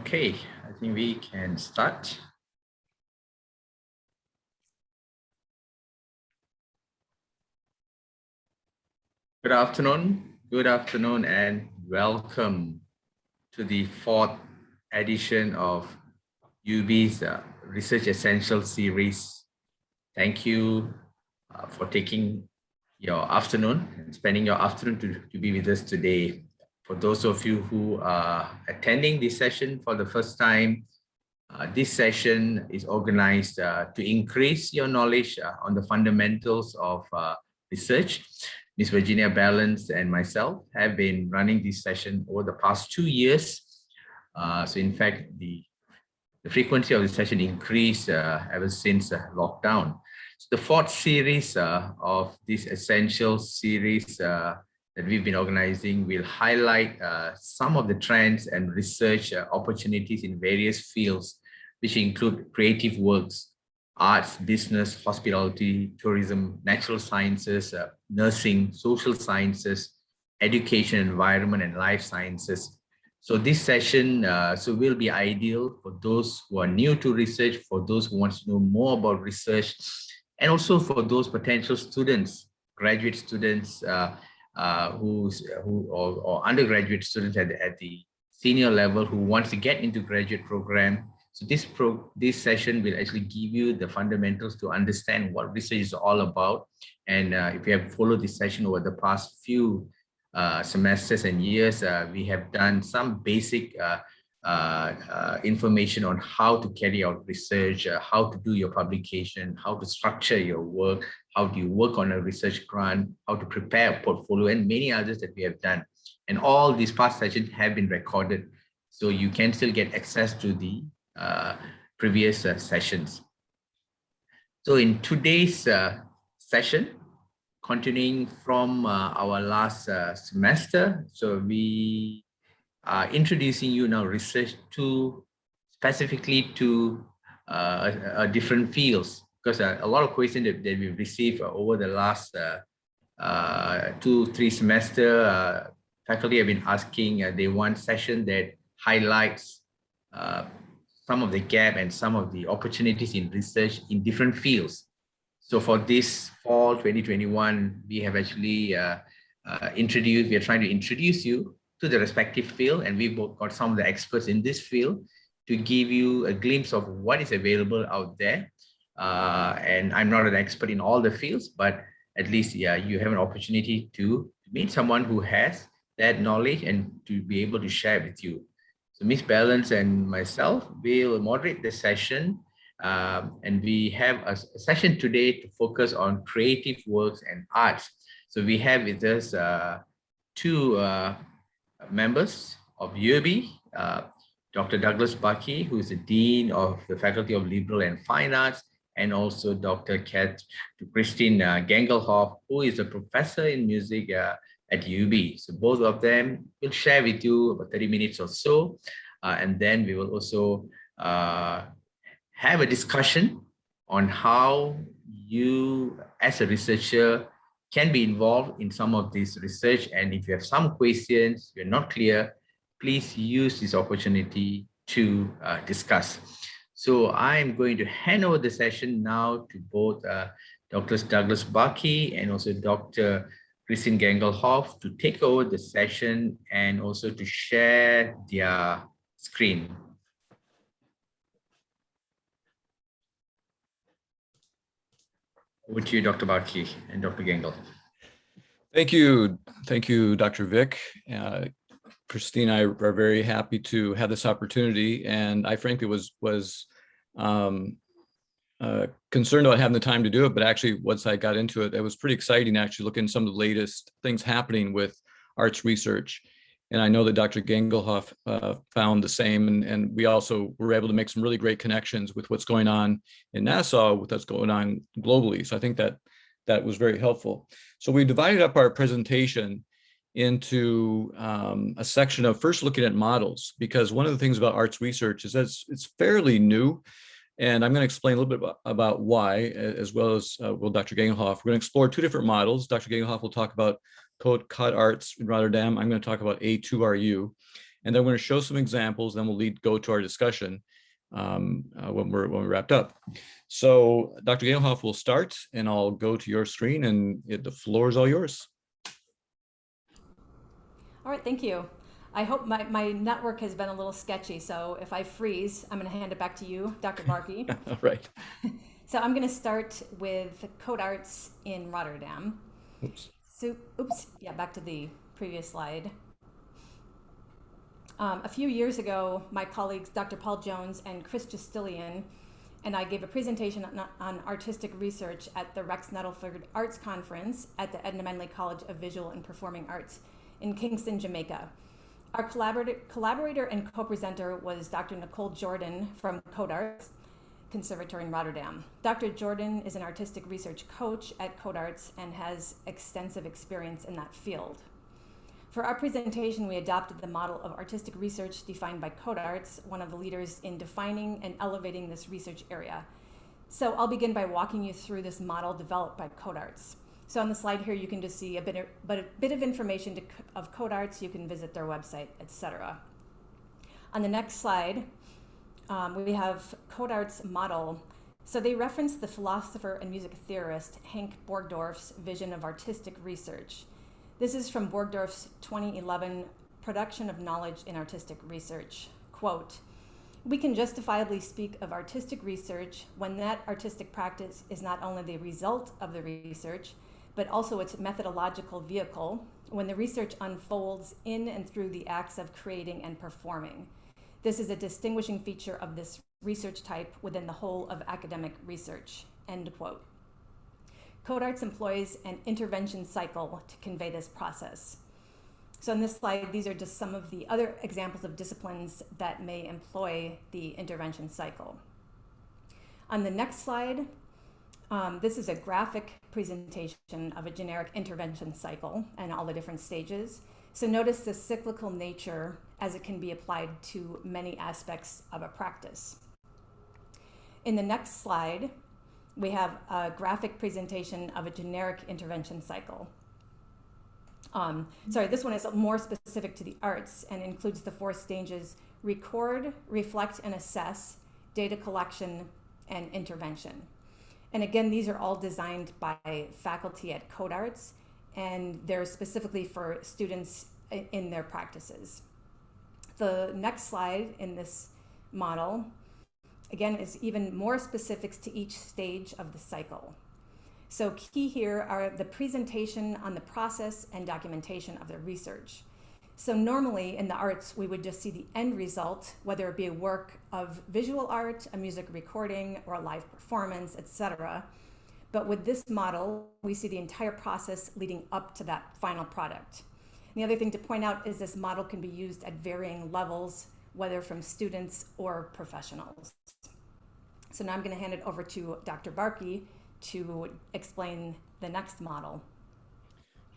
Okay, I think we can start. Good afternoon, and welcome to the fourth edition of UB's Research Essentials series. Thank you for taking your afternoon and spending your afternoon to be with us today. For those of you who are attending this session for the first time, this session is organized to increase your knowledge on the fundamentals of research. Ms. Virginia Ballance and myself have been running this session over the past 2 years. So in fact, the frequency of the session increased ever since lockdown. So the fourth series of this essential series that we've been organizing will highlight some of the trends and research opportunities in various fields, which include creative works, arts, business, hospitality, tourism, natural sciences, nursing, social sciences, education, environment, and life sciences. So this session will be ideal for those who are new to research, for those who want to know more about research, and also for those potential students, graduate students, or undergraduate students at the senior level who wants to get into graduate program. So this session will actually give you the fundamentals to understand what research is all about. And if you have followed this session over the past few semesters and years, we have done some basic information on how to carry out research, how to do your publication, how to structure your work, how do you work on a research grant, how to prepare a portfolio, and many others that we have done. And all these past sessions have been recorded, so you can still get access to the previous sessions. So in today's session, continuing from our last semester, so we are introducing you now research specifically to different fields, because a lot of questions that we've received over the last 2-3 semester, faculty have been asking, they want session that highlights some of the gap and some of the opportunities in research in different fields. So for this fall 2021, we have actually we are trying to introduce you to the respective field, and we've got some of the experts in this field to give you a glimpse of what is available out there. And I'm not an expert in all the fields, but at least, you have an opportunity to meet someone who has that knowledge and to be able to share with you. So Ms. Ballance and myself will moderate the session, and we have a session today to focus on creative works and arts. So we have with us two members of UAB, Dr. Douglas Barkey, who is the Dean of the Faculty of Liberal and Fine Arts, and also Dr. Christin Gangelhoff, who is a professor in music at UB. So both of them will share with you about 30 minutes or so. And then we will also have a discussion on how you as a researcher can be involved in some of this research. And if you have some questions, you're not clear, please use this opportunity to discuss. So I'm going to hand over the session now to both Dr. Douglas Barkey and also Dr. Christin Gangelhoff to take over the session and also to share their screen. Over to you, Dr. Barkey and Dr. Gangelhoff. Thank you, Dr. Vic. Christine and I are very happy to have this opportunity, and I frankly was concerned about having the time to do it, but actually once I got into it, it was pretty exciting actually looking at some of the latest things happening with arts research. And I know that Dr. Gangelhoff found the same, and we also were able to make some really great connections with what's going on in Nassau, with what's going on globally. So I think that was very helpful. So we divided up our presentation into a section of first looking at models, because one of the things about arts research is that it's fairly new. And I'm going to explain a little bit about why, as well as Dr. Gangelhoff. We're going to explore two different models. Dr. Gangelhoff will talk about Code Arts in Rotterdam. I'm going to talk about A2RU. And then we're going to show some examples, then we'll go to our discussion when we're wrapped up. So Dr. Gangelhoff will start, and I'll go to your screen, and the floor is all yours. All right, thank you. I hope my network has been a little sketchy, so if I freeze, I'm going to hand it back to you, Dr. Barkey. All right. So I'm going to start with Code Arts in Rotterdam. Oops. So, yeah, back to the previous slide. A few years ago, my colleagues, Dr. Paul Jones and Chris Justilian, and I gave a presentation on artistic research at the Rex Nettleford Arts Conference at the Edna Menley College of Visual and Performing Arts in Kingston, Jamaica. Our collaborator and co-presenter was Dr. Nicole Jordan from Code Arts Conservatory in Rotterdam. Dr. Jordan is an artistic research coach at Code Arts and has extensive experience in that field. For our presentation, we adopted the model of artistic research defined by Code Arts, one of the leaders in defining and elevating this research area. So I'll begin by walking you through this model developed by Code Arts. So on the slide here, you can just see a bit of information of Code Arts. You can visit their website, etc. On the next slide, we have Code Arts model. So they reference the philosopher and music theorist Henk Borgdorf's vision of artistic research. This is from Borgdorf's 2011 Production of Knowledge in Artistic Research. Quote, "We can justifiably speak of artistic research when that artistic practice is not only the result of the research, but also its methodological vehicle, when the research unfolds in and through the acts of creating and performing. This is a distinguishing feature of this research type within the whole of academic research." End quote. Code Arts employs an intervention cycle to convey this process. So in this slide, these are just some of the other examples of disciplines that may employ the intervention cycle. On the next slide, this is a graphic presentation of a generic intervention cycle and all the different stages. So notice the cyclical nature as it can be applied to many aspects of a practice. In the next slide, we have a graphic presentation of a generic intervention cycle. This one is more specific to the arts and includes the 4 stages: record, reflect, and assess, data collection, and intervention. And again, these are all designed by faculty at Code Arts, and they're specifically for students in their practices. The next slide in this model, again, is even more specifics to each stage of the cycle. So key here are the presentation on the process and documentation of the research. So normally in the arts, we would just see the end result, whether it be a work of visual art, a music recording, or a live performance, etc. But with this model, we see the entire process leading up to that final product. And the other thing to point out is this model can be used at varying levels, whether from students or professionals. So now I'm going to hand it over to Dr. Barkey to explain the next model.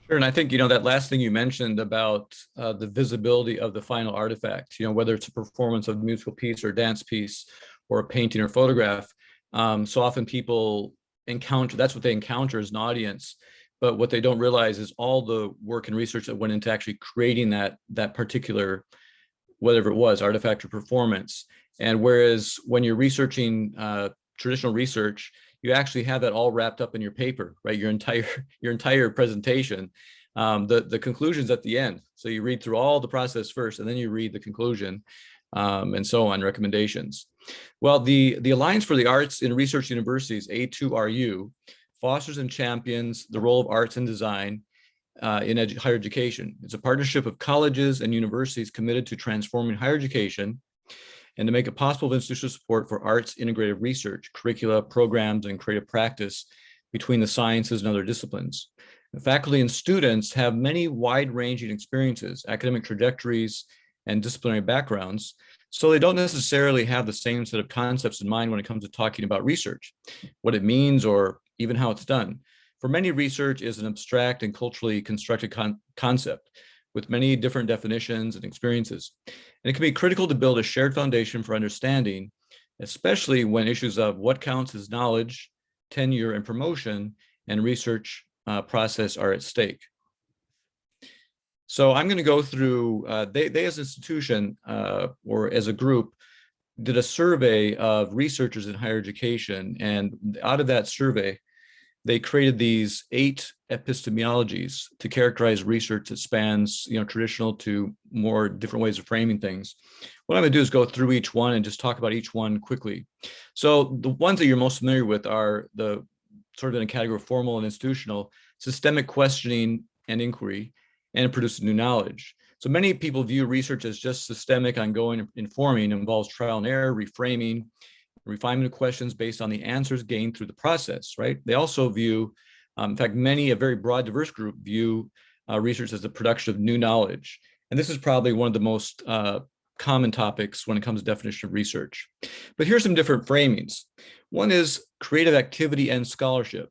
Sure, and I think, that last thing you mentioned about the visibility of the final artifact, whether it's a performance of a musical piece or a dance piece or a painting or photograph, so often people that's what they encounter as an audience, but what they don't realize is all the work and research that went into actually creating that particular, whatever it was, artifact or performance. And whereas when you're researching traditional research, you actually have that all wrapped up in your paper, right? Your entire presentation. The conclusion's at the end. So you read through all the process first, and then you read the conclusion, and so on, recommendations. Well, the Alliance for the Arts in Research Universities, A2RU, fosters and champions the role of arts and design in higher education. It's a partnership of colleges and universities committed to transforming higher education and to make it possible with institutional support for arts integrated research, curricula, programs, and creative practice between the sciences and other disciplines. The faculty and students have many wide-ranging experiences, academic trajectories, and disciplinary backgrounds, so they don't necessarily have the same set of concepts in mind when it comes to talking about research, what it means, or even how it's done. For many, research is an abstract and culturally constructed concept with many different definitions and experiences. And it can be critical to build a shared foundation for understanding, especially when issues of what counts as knowledge, tenure, and promotion and research process are at stake. So I'm going to go through, they as an institution or as a group did a survey of researchers in higher education. And out of that survey, they created these 8 epistemologies to characterize research that spans, traditional to more different ways of framing things. What I'm going to do is go through each one and just talk about each one quickly. So the ones that you're most familiar with are the sort of in a category of formal and institutional, systemic questioning and inquiry, and producing new knowledge. So many people view research as just systemic, ongoing, informing, involves trial and error, reframing, refinement of questions based on the answers gained through the process, right? They also view, in fact, a very broad, diverse group view research as the production of new knowledge. And this is probably one of the most common topics when it comes to definition of research. But here's some different framings. One is creative activity and scholarship.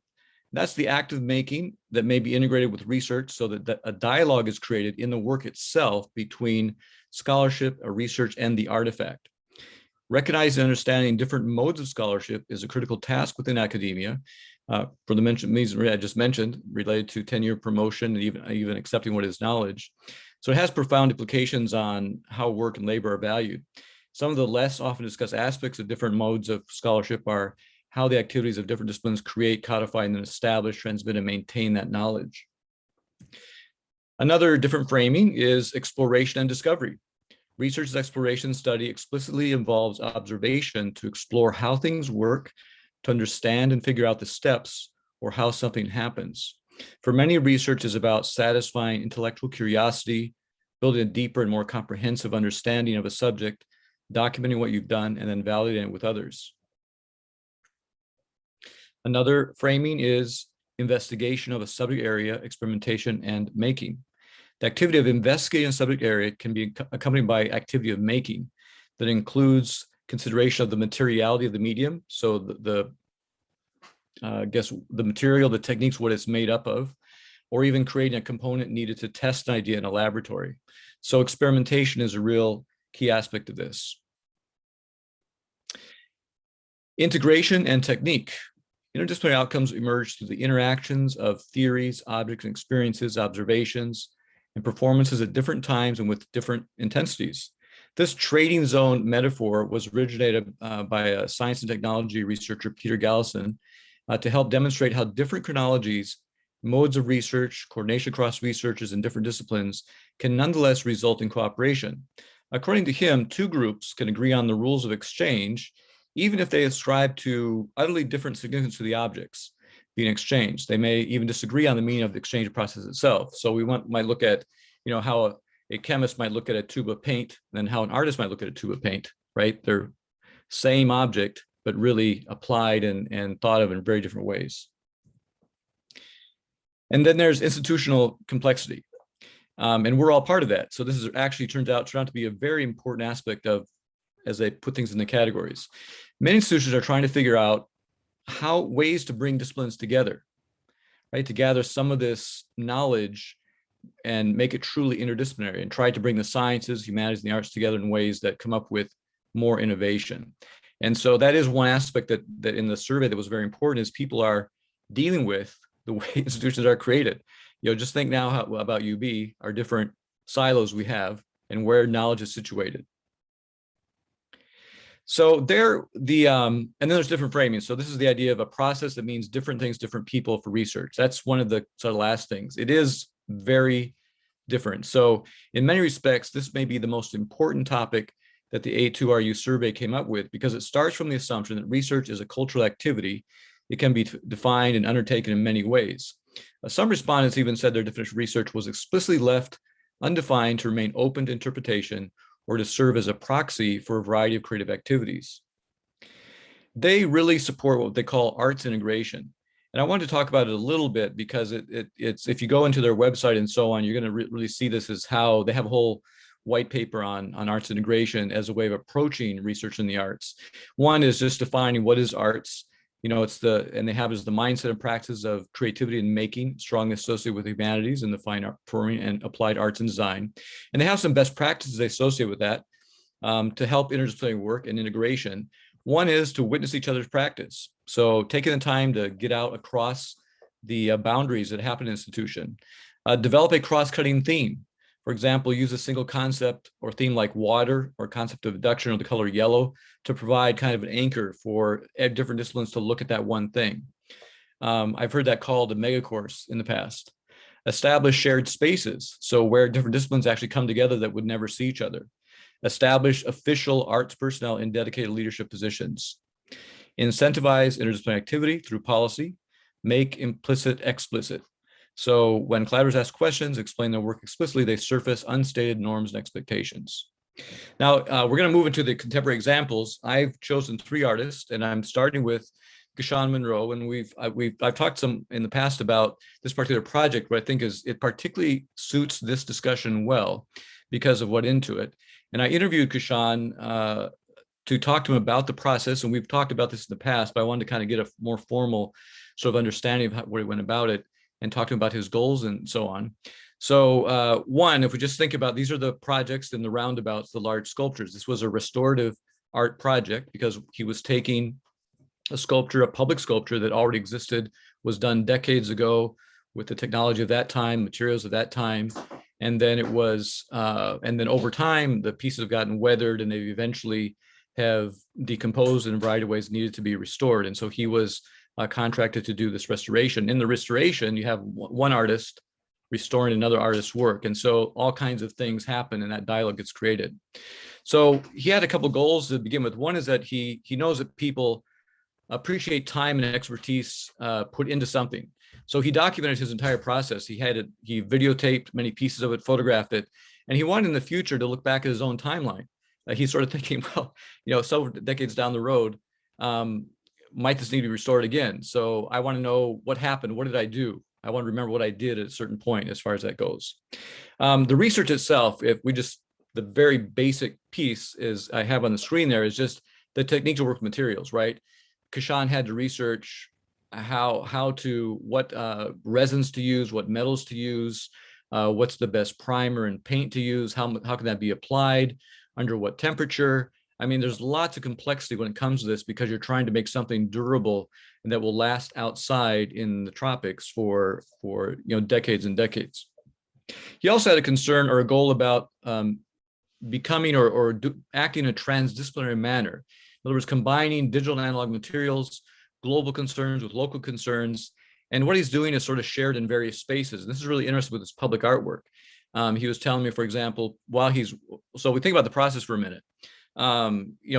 That's the act of making that may be integrated with research so that a dialogue is created in the work itself between scholarship, research, and the artifact. Recognizing and understanding different modes of scholarship is a critical task within academia for the reason I just mentioned, related to tenure, promotion, and even accepting what is knowledge. So it has profound implications on how work and labor are valued. Some of the less often discussed aspects of different modes of scholarship are how the activities of different disciplines create, codify, and then establish, transmit, and maintain that knowledge. Another different framing is exploration and discovery. Research exploration study explicitly involves observation to explore how things work, to understand and figure out the steps or how something happens. For many, research is about satisfying intellectual curiosity, building a deeper and more comprehensive understanding of a subject, documenting what you've done, and then validating it with others. Another framing is investigation of a subject area, experimentation, and making. The activity of investigating a subject area can be accompanied by activity of making that includes consideration of the materiality of the medium. So the material, the techniques, what it's made up of, or even creating a component needed to test an idea in a laboratory. So experimentation is a real key aspect of this. Integration and technique. Interdisciplinary outcomes emerge through the interactions of theories, objects, and experiences, observations, and performances at different times and with different intensities. This trading zone metaphor was originated by a science and technology researcher, Peter Gallison, to help demonstrate how different chronologies, modes of research, coordination across researchers in different disciplines can nonetheless result in cooperation. According to him, 2 groups can agree on the rules of exchange, even if they ascribe to utterly different significance to the objects being exchanged. They may even disagree on the meaning of the exchange process itself. So we might look at, how a chemist might look at a tube of paint, and then how an artist might look at a tube of paint, right? They're same object, but really applied and thought of in very different ways. And then there's institutional complexity. And we're all part of that. So this is actually turned out to be a very important aspect of, as they put things in the categories. Many institutions are trying to figure out ways to bring disciplines together, right? To gather some of this knowledge and make it truly interdisciplinary, and try to bring the sciences, humanities, and the arts together in ways that come up with more innovation. And so that is one aspect that in the survey that was very important, is people are dealing with the way institutions are created. Just think now about UB, our different silos we have and where knowledge is situated. So and then there's different framings. So this is the idea of a process that means different things, different people for research. That's one of the sort of last things. It is very different. So in many respects, this may be the most important topic that the A2RU survey came up with, because it starts from the assumption that research is a cultural activity. It can be defined and undertaken in many ways. Some respondents even said their definition of research was explicitly left undefined to remain open to interpretation or to serve as a proxy for a variety of creative activities. They really support what they call arts integration. And I wanted to talk about it a little bit because it's if you go into their website and so on, you're going to really see this as how they have a whole white paper on arts integration as a way of approaching research in the arts. One is just defining what is arts. And they have as the mindset and practice of creativity and making, strongly associated with humanities and the fine art, performing, and applied arts and design. And they have some best practices they associate with that to help interdisciplinary work and integration. One is to witness each other's practice. So taking the time to get out across the boundaries that happen in an institution. Develop a cross-cutting theme. For example, use a single concept or theme like water or concept of abduction or the color yellow to provide kind of an anchor for different disciplines to look at that one thing. I've heard that called a mega course in the past. Establish shared spaces, so where different disciplines actually come together that would never see each other. Establish official arts personnel in dedicated leadership positions. Incentivize interdisciplinary activity through policy. Make implicit explicit. So when collaborators ask questions, explain their work explicitly, they surface unstated norms and expectations. Now, we're going to move into the contemporary examples. I've chosen 3 artists, and I'm starting with Gashan Monroe, and I've talked some in the past about this particular project, what I think is it particularly suits this discussion well because of what into it. And I interviewed Gashan to talk to him about the process, and we've talked about this in the past, but I wanted to kind of get a more formal sort of understanding of where he went about it and talk to him about his goals and so on. So one, if we just think about, these are the projects in the roundabouts, the large sculptures. This was a restorative art project because he was taking a sculpture, a public sculpture that already existed, was done decades ago with the technology of that time, materials of that time. And then and then over time, the pieces have gotten weathered and they've eventually have decomposed in a variety of ways, needed to be restored. And so he was contracted to do this restoration. In the restoration, you have one artist restoring another artist's work. And so all kinds of things happen and that dialogue gets created. So he had a couple goals to begin with. One is that he knows that people appreciate time and expertise put into something. So he documented his entire process. He videotaped many pieces of it, photographed it, and he wanted in the future to look back at his own timeline. He's sort of thinking, well, several decades down the road, might this need to be restored again? So I want to know what happened. What did I do? I want to remember what I did at a certain point as far as that goes. The research itself, the very basic piece is I have on the screen there is just the techniques of work materials, right? Gashan had to research what resins to use, what metals to use, what's the best primer and paint to use, how can that be applied, under what temperature. I mean, there's lots of complexity when it comes to this because you're trying to make something durable and that will last outside in the tropics for decades and decades. He also had a concern or a goal about becoming or acting in a transdisciplinary manner. In other words, combining digital and analog materials, global concerns with local concerns. And what he's doing is sort of shared in various spaces. This is really interesting with his public artwork. He was telling me, for example, so we think about the process for a minute.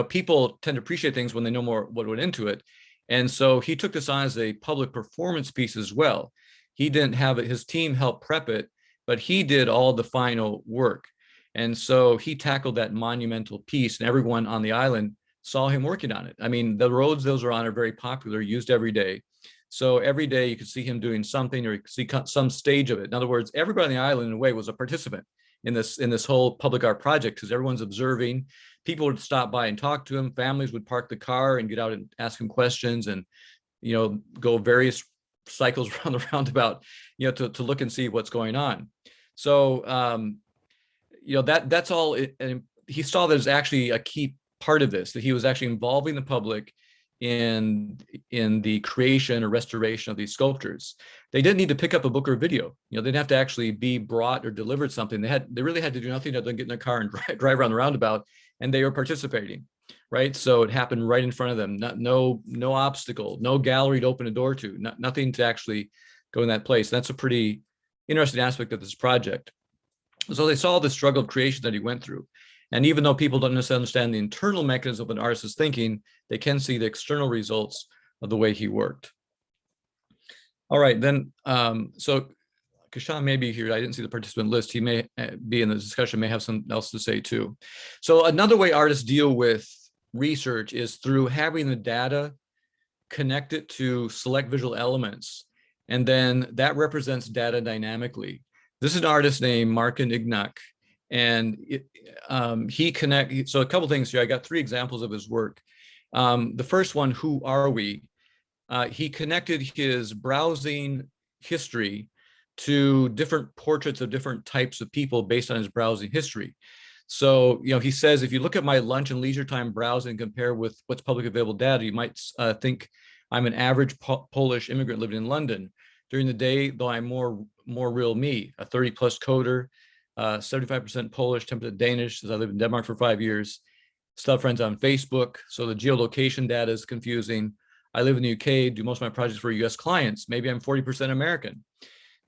People tend to appreciate things when they know more what went into it. And so he took this on as a public performance piece as well. He didn't have it, his team helped prep it, but he did all the final work. And so he tackled that monumental piece and everyone on the island saw him working on it. I mean, the roads those are on are very popular, used every day. So every day you could see him doing something or you could see some stage of it. In other words, everybody on the island in a way was a participant in this whole public art project because everyone's observing. People would stop by and talk to him. Families would park the car and get out and ask him questions and, go various cycles around the roundabout, to look and see what's going on. So, that's all. And he saw that as actually a key part of this, that he was actually involving the public in the creation or restoration of these sculptures. They didn't need to pick up a book or video. They didn't have to actually be brought or delivered something. They really had to do nothing other than get in their car and drive around the roundabout, and they were participating, right? So it happened right in front of them. No obstacle, no gallery to open a door to, nothing to actually go in that place. That's a pretty interesting aspect of this project. So they saw the struggle of creation that he went through. And even though people don't necessarily understand the internal mechanism of an artist's thinking, they can see the external results of the way he worked. All right, then, so Gashan may be here. I didn't see the participant list. He may be in the discussion, may have something else to say too. So another way artists deal with research is through having the data connected to select visual elements. And then that represents data dynamically. This is an artist named Markin Ignak. And so a couple things here. I got 3 examples of his work. The first one, Who Are We? He connected his browsing history to different portraits of different types of people based on his browsing history. So, he says, if you look at my lunch and leisure time browsing, compare with what's publicly available data, you might think I'm an average Polish immigrant living in London. During the day, though, I'm more real me, a 30 plus coder, 75% Polish, 10% Danish, as I lived in Denmark for 5 years. Still have friends on Facebook, so the geolocation data is confusing. I live in the UK, do most of my projects for US clients. Maybe I'm 40% American.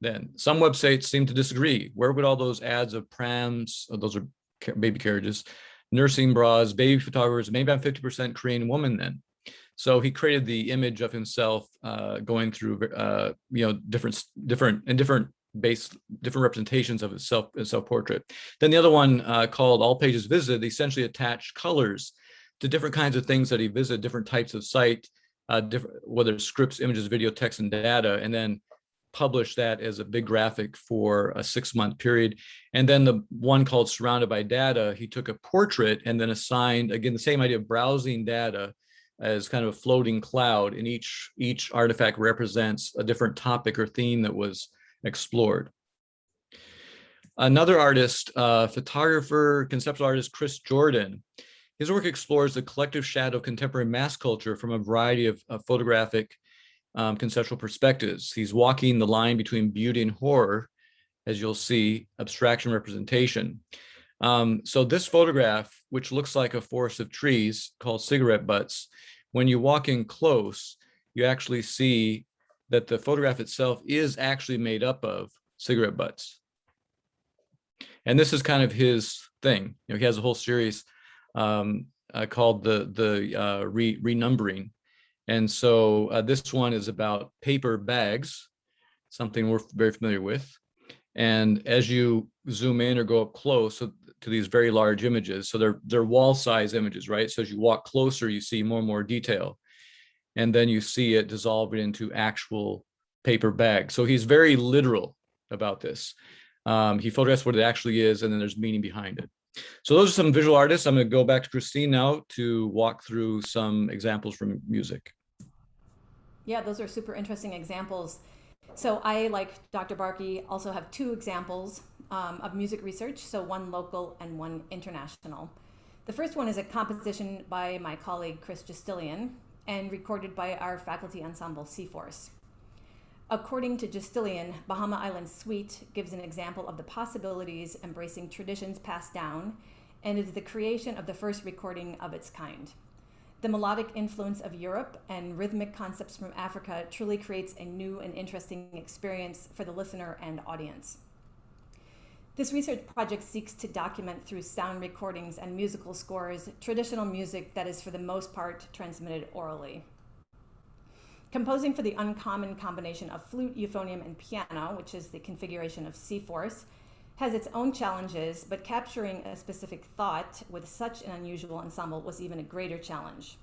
Then some websites seem to disagree. Where would all those ads of prams, those are baby carriages, nursing bras, baby photographers, maybe I'm 50% Korean woman then. So he created the image of himself going through, different representations of his self-portrait. Then the other one called All Pages Visited, essentially attached colors to different kinds of things that he visited, different types of site, whether it's scripts, images, video, text, and data, and then published that as a big graphic for a 6-month period. And then the one called Surrounded by Data, he took a portrait and then assigned, again, the same idea of browsing data as kind of a floating cloud, and each artifact represents a different topic or theme that was explored. Another artist, photographer, conceptual artist, Chris Jordan, his work explores the collective shadow of contemporary mass culture from a variety of photographic conceptual perspectives. He's walking the line between beauty and horror, as you'll see, abstraction representation. So this photograph, which looks like a forest of trees called cigarette butts, when you walk in close, you actually see that the photograph itself is actually made up of cigarette butts. And this is kind of his thing. He has a whole series called the renumbering. And so this one is about paper bags, something we're very familiar with. And as you zoom in or go up close to these very large images, so they're wall size images, right? So as you walk closer, you see more and more detail. And then you see it dissolve into actual paper bags. So he's very literal about this. He photographs what it actually is, and then there's meaning behind it. So those are some visual artists. I'm going to go back to Christine now to walk through some examples from music. Yeah, those are super interesting examples. So I, like Dr. Barkey, also have 2 examples of music research, so one local and one international. The first one is a composition by my colleague Chris Justilian and recorded by our faculty ensemble Seaforce. According to Justilian, Bahama Island Suite gives an example of the possibilities embracing traditions passed down and is the creation of the first recording of its kind. The melodic influence of Europe and rhythmic concepts from Africa truly creates a new and interesting experience for the listener and audience. This research project seeks to document through sound recordings and musical scores traditional music that is for the most part transmitted orally. Composing for the uncommon combination of flute, euphonium, and piano, which is the configuration of Seaforce, has its own challenges, but capturing a specific thought with such an unusual ensemble was even a greater challenge.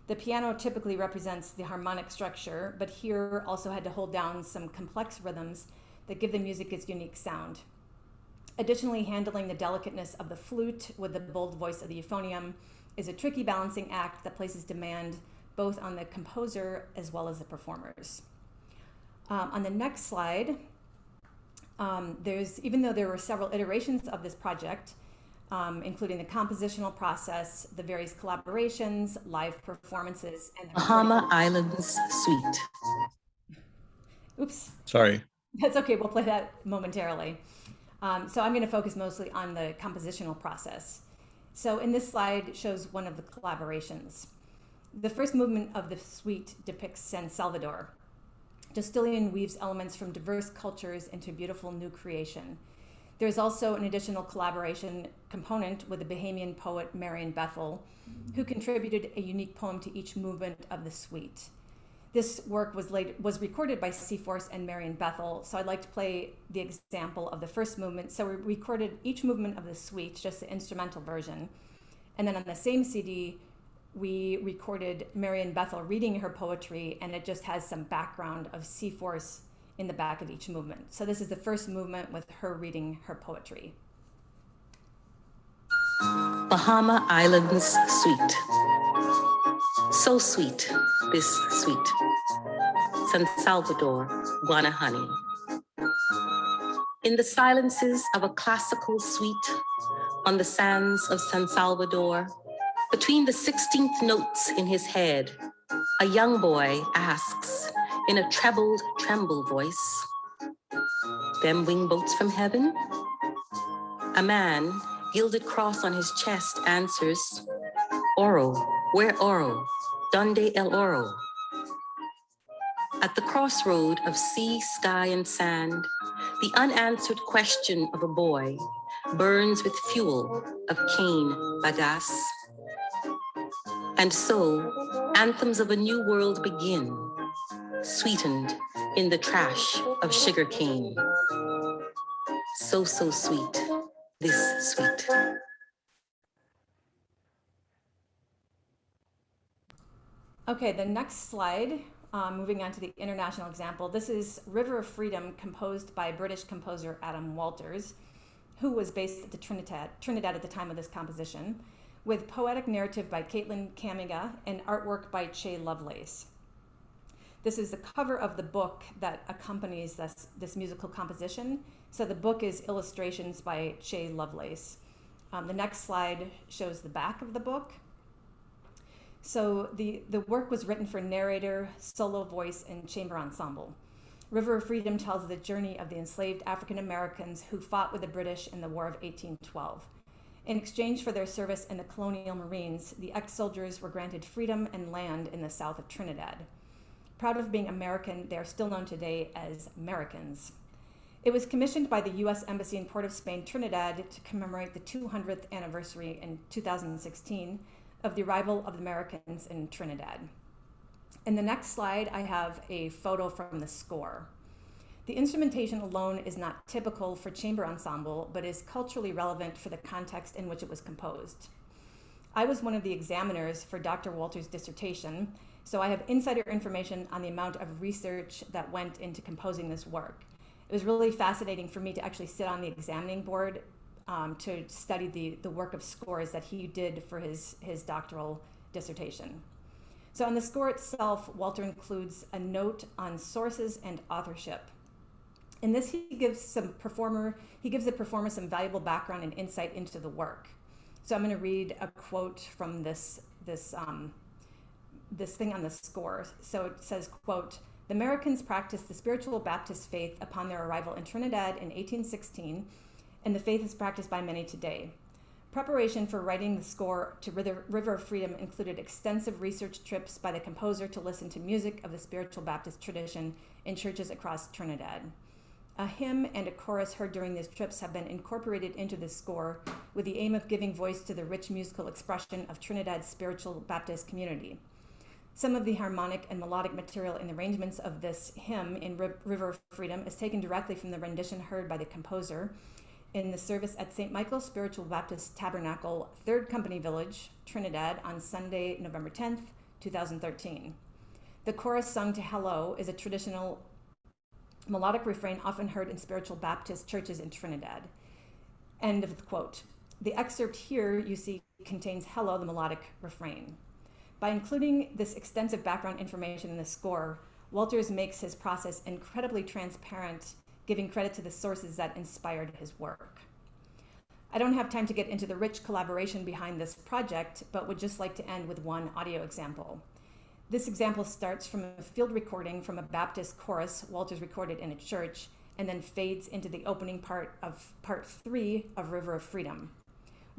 The piano typically represents the harmonic structure, but here also had to hold down some complex rhythms that give the music its unique sound. Additionally, handling the delicateness of the flute with the bold voice of the euphonium is a tricky balancing act that places demand both on the composer as well as the performers. On the next slide, even though there were several iterations of this project, including the compositional process, the various collaborations, live performances, and the Bahama Islands Suite. Oops. Sorry. That's okay, we'll play that momentarily. So I'm going to focus mostly on the compositional process. So in this slide shows one of the collaborations. The first movement of the suite depicts San Salvador. Justilian weaves elements from diverse cultures into a beautiful new creation. There's also an additional collaboration component with the Bahamian poet Marion Bethel, who contributed a unique poem to each movement of the suite. This work was recorded by Seaforce and Marion Bethel, so I'd like to play the example of the first movement. So we recorded each movement of the suite, just the instrumental version. And then on the same CD, we recorded Marion Bethel reading her poetry, and it just has some background of Seaforce in the back of each movement. So this is the first movement with her reading her poetry. Bahama Islands Suite. So sweet, this suite. San Salvador, Guana honey. In the silences of a classical suite on the sands of San Salvador, between the 16th notes in his head, a young boy asks in a treble voice, "Them wingboats from heaven?" A man, gilded cross on his chest, answers, Oro, where Oro? Donde el Oro? At the crossroad of sea, sky, and sand, the unanswered question of a boy burns with fuel of cane bagasse. And so, anthems of a new world begin, sweetened in the trash of sugarcane. So, so sweet, this sweet. Okay, the next slide, moving on to the international example. This is River of Freedom, composed by British composer Adam Walters, who was based at the Trinidad at the time of this composition, with poetic narrative by Caitlin Camiga and artwork by Che Lovelace. This is the cover of the book that accompanies this musical composition. So the book is illustrations by Che Lovelace. The next slide shows the back of the book. So the work was written for narrator, solo voice, and chamber ensemble. River of Freedom tells the journey of the enslaved African Americans who fought with the British in the War of 1812. In exchange for their service in the colonial Marines, the ex-soldiers were granted freedom and land in the south of Trinidad. Proud of being American, they are still known today as Americans. It was commissioned by the U.S. Embassy in Port of Spain, Trinidad, to commemorate the 200th anniversary in 2016 of the arrival of the Americans in Trinidad. In the next slide, I have a photo from the score. The instrumentation alone is not typical for chamber ensemble, but is culturally relevant for the context in which it was composed. I was one of the examiners for Dr. Walters' dissertation, so I have insider information on the amount of research that went into composing this work. It was really fascinating for me to actually sit on the examining board to study the work of scores that he did for his doctoral dissertation. So on the score itself, Walter includes a note on sources and authorship. In this, he gives the performer some valuable background and insight into the work. So I'm going to read a quote from this thing on the score. So it says, quote, "The Americans practiced the spiritual Baptist faith upon their arrival in Trinidad in 1816, and the faith is practiced by many today. Preparation for writing the score to River of Freedom included extensive research trips by the composer to listen to music of the spiritual Baptist tradition in churches across Trinidad. A hymn and a chorus heard during these trips have been incorporated into the score with the aim of giving voice to the rich musical expression of Trinidad's spiritual Baptist community. Some of the harmonic and melodic material in the arrangements of this hymn in River of Freedom is taken directly from the rendition heard by the composer in the service at St. Michael's Spiritual Baptist Tabernacle, 3rd Company Village, Trinidad, on Sunday, November 10th, 2013. The chorus sung to Hello is a traditional melodic refrain often heard in spiritual Baptist churches in Trinidad." End of the quote. The excerpt here you see contains Hello, the melodic refrain. By including this extensive background information in the score, Walters makes his process incredibly transparent, giving credit to the sources that inspired his work. I don't have time to get into the rich collaboration behind this project, but would just like to end with one audio example. This example starts from a field recording from a Baptist chorus Walters recorded in a church, and then fades into the opening part of part 3 of River of Freedom.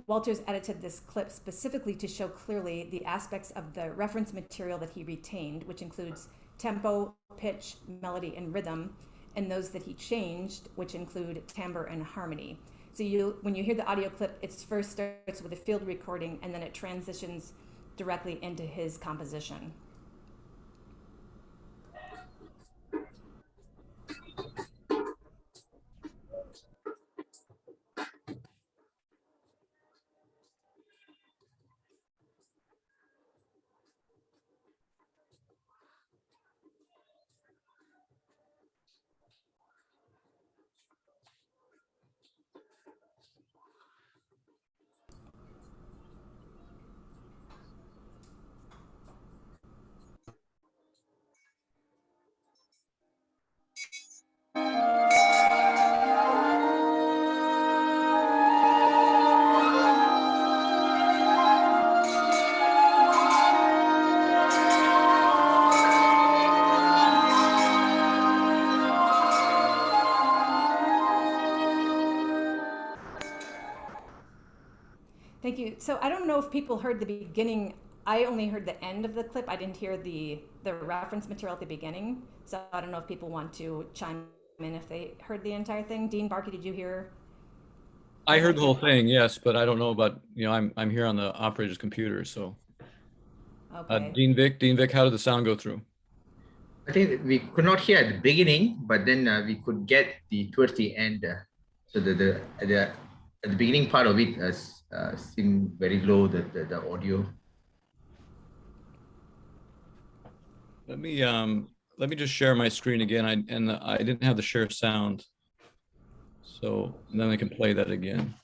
Walters edited this clip specifically to show clearly the aspects of the reference material that he retained, which includes tempo, pitch, melody, and rhythm, and those that he changed, which include timbre and harmony. So when you hear the audio clip, it first starts with a field recording, and then it transitions directly into his composition. Thank you. So I don't know if people heard the beginning. I only heard the end of the clip. I didn't hear the reference material at the beginning. So I don't know if people want to chime in if they heard the entire thing. Dean, Barkey, did you hear? I heard the whole thing, yes, but I don't know about, I'm here on the operator's computer, so. Okay. Dean Vic, how did the sound go through? I think we could not hear at the beginning, but then we could get towards the end. So at the beginning part of it seemed very low, the audio. Let me just share my screen again. I didn't have the share sound, so then I can play that again.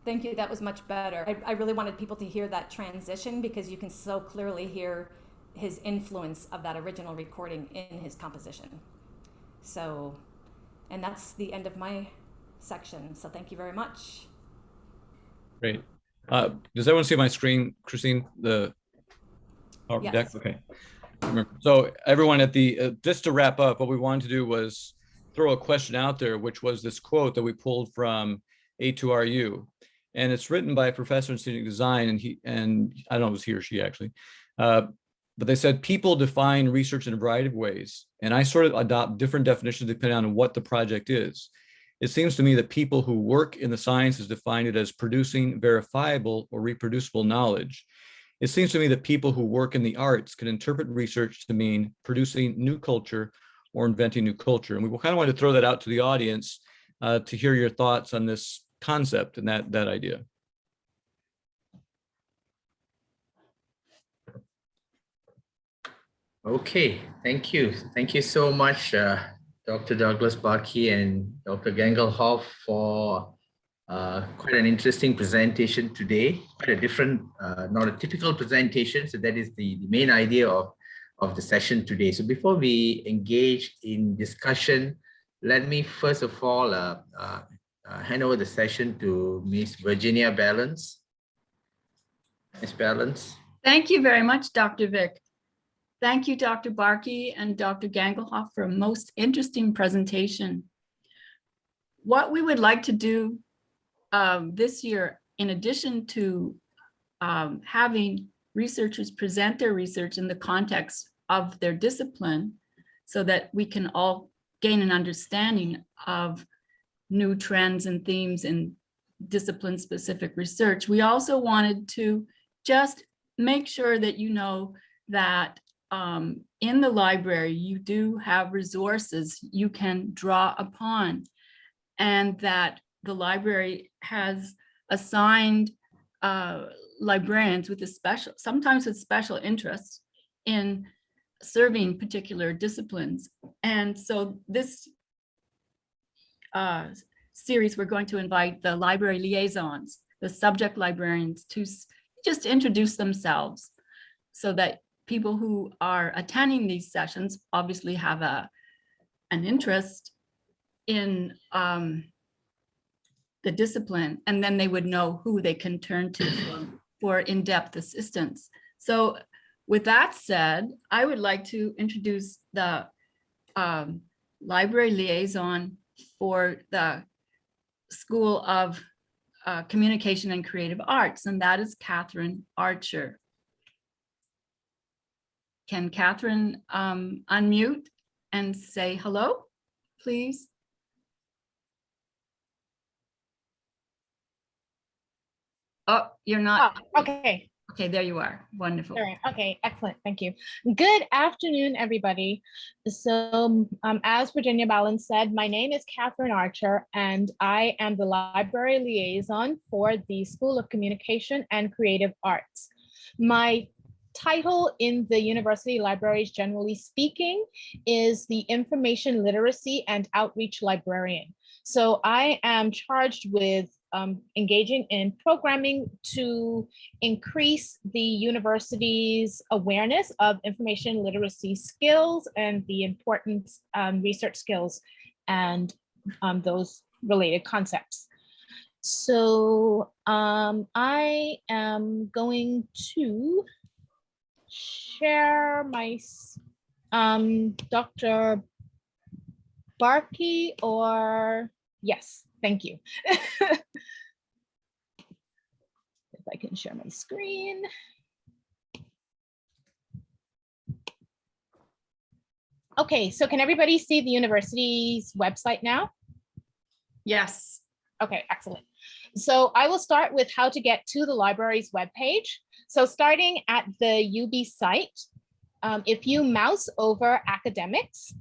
Thank you. That was much better. I really wanted people to hear that transition because you can so clearly hear his influence of that original recording in his composition. So, and that's the end of my section. So thank you very much. Great. Does everyone see my screen, Christine? The Yes. deck? Okay. So everyone at the, just to wrap up, what we wanted to do was throw a question out there, which was this quote that we pulled from A2RU. And it's written by a professor in scenic design, and I don't know if it was he or she actually, but they said people define research in a variety of ways, and I sort of adopt different definitions depending on what the project is. It seems to me that people who work in the sciences define it as producing verifiable or reproducible knowledge. It seems to me that people who work in the arts can interpret research to mean producing new culture or inventing new culture. And we kind of wanted to throw that out to the audience to hear your thoughts on this concept and that idea. Okay, thank you. Thank you so much, Dr. Douglas Barkey and Dr. Gangelhoff for quite an interesting presentation today. Quite a different, not a typical presentation. So that is the main idea of the session today. So before we engage in discussion, let me first of all hand over the session to Ms. Virginia Ballance. Ms. Ballance. Thank you very much, Dr. Vic. Thank you, Dr. Barkey and Dr. Gangelhoff for a most interesting presentation. What we would like to do this year, in addition to having researchers present their research in the context of their discipline so that we can all gain an understanding of new trends and themes in discipline-specific research, we also wanted to just make sure that you know that in the library, you do have resources you can draw upon, and that the library has assigned librarians with sometimes with special interests in serving particular disciplines. And so this series, we're going to invite the library liaisons, the subject librarians, to just introduce themselves so that people who are attending these sessions obviously have an interest in the discipline, and then they would know who they can turn to for in-depth assistance. So with that said, I would like to introduce the library liaison for the School of Communication and Creative Arts, and that is Catherine Archer. Can Catherine unmute and say hello, please? Oh, you're not. Okay. Okay, there you are. Wonderful. Sorry. Okay, excellent. Thank you. Good afternoon, everybody. So as Virginia Ballance said, my name is Catherine Archer, and I am the library liaison for the School of Communication and Creative Arts. My title in the university libraries, generally speaking, is the Information Literacy and Outreach Librarian. So I am charged with engaging in programming to increase the university's awareness of information literacy skills and the important research skills and those related concepts. So I am going to share my Dr. Barkey, or yes, thank you. If I can share my screen. Okay, so can everybody see the university's website now? Yes. Okay, excellent. So I will start with how to get to the library's webpage. So starting at the UB site, if you mouse over academics,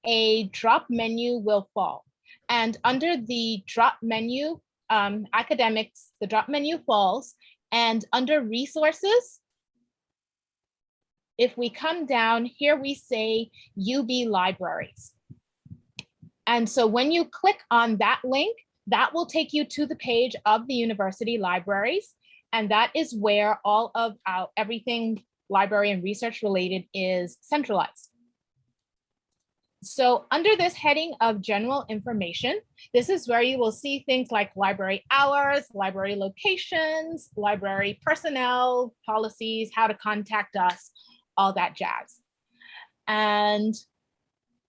a drop menu will fall. And under the drop menu, academics, the drop menu falls, and under resources, if we come down here, we say UB libraries. And so when you click on that link, that will take you to the page of the university libraries. And that is where all of everything library and research related is centralized. So under this heading of general information, this is where you will see things like library hours, library locations, library personnel, policies, how to contact us, all that jazz. And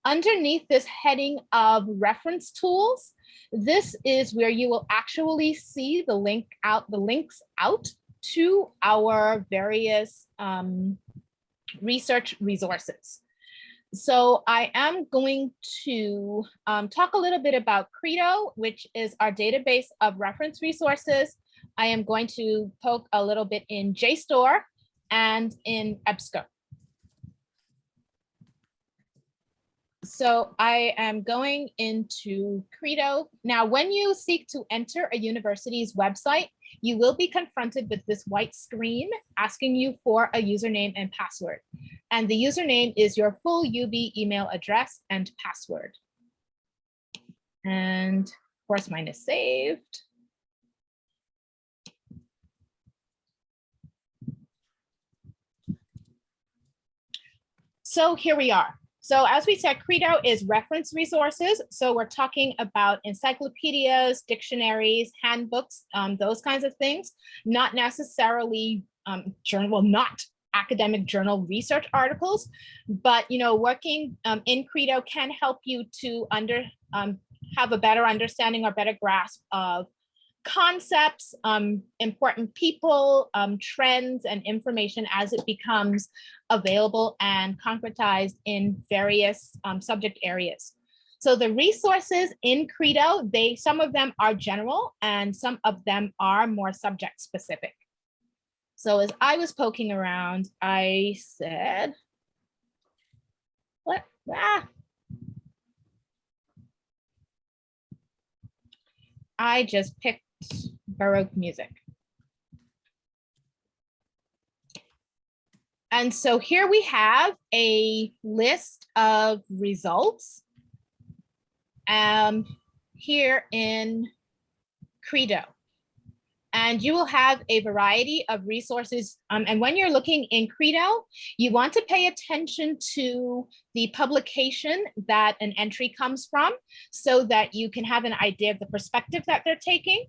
underneath this heading of reference tools, this is where you will actually see the links out to our various research resources. So I am going to talk a little bit about Credo, which is our database of reference resources. I am going to poke a little bit in JSTOR and in EBSCO. So I am going into Credo. Now, when you seek to enter a university's website, you will be confronted with this white screen asking you for a username and password. And the username is your full UB email address and password. And of course, mine is saved. So here we are. So as we said, Credo is reference resources. So we're talking about encyclopedias, dictionaries, handbooks, those kinds of things, not necessarily not academic journal research articles, but working in Credo can help you to have a better understanding or better grasp of concepts, important people, trends, and information as it becomes available and concretized in various subject areas. So the resources in Credo, some of them are general and some of them are more subject specific. So as I was poking around, I said, what? I just picked Baroque music. And so here we have a list of results here in Credo. And you will have a variety of resources. And when you're looking in Credo, you want to pay attention to the publication that an entry comes from so that you can have an idea of the perspective that they're taking.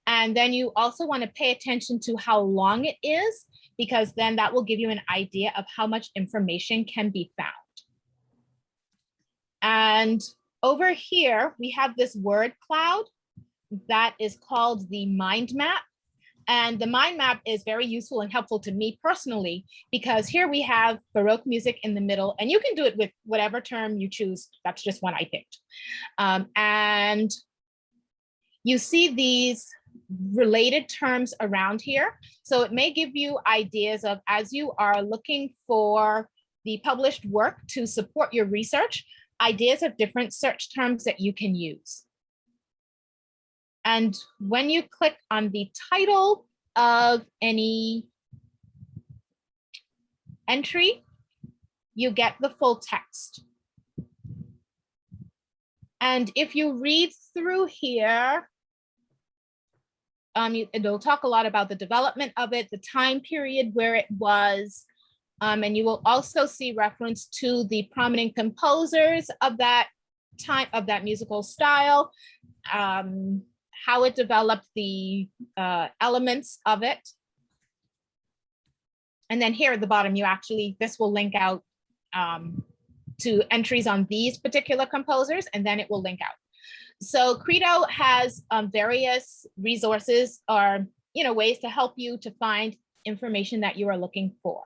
And then you also want to pay attention to how long it is, because then that will give you an idea of how much information can be found. And over here, we have this word cloud that is called the mind map. And the mind map is very useful and helpful to me personally, because here we have Baroque music in the middle, and you can do it with whatever term you choose. That's just one I picked. And you see these related terms around here. So it may give you ideas of, as you are looking for the published work to support your research, ideas of different search terms that you can use. And when you click on the title of any entry, you get the full text. And if you read through here, it'll talk a lot about the development of it, the time period where it was, and you will also see reference to the prominent composers of that time, of that musical style, how it developed, the elements of it. And then here at the bottom, you actually, this will link out to entries on these particular composers, and then it will link out. So Credo has various resources or ways to help you to find information that you are looking for.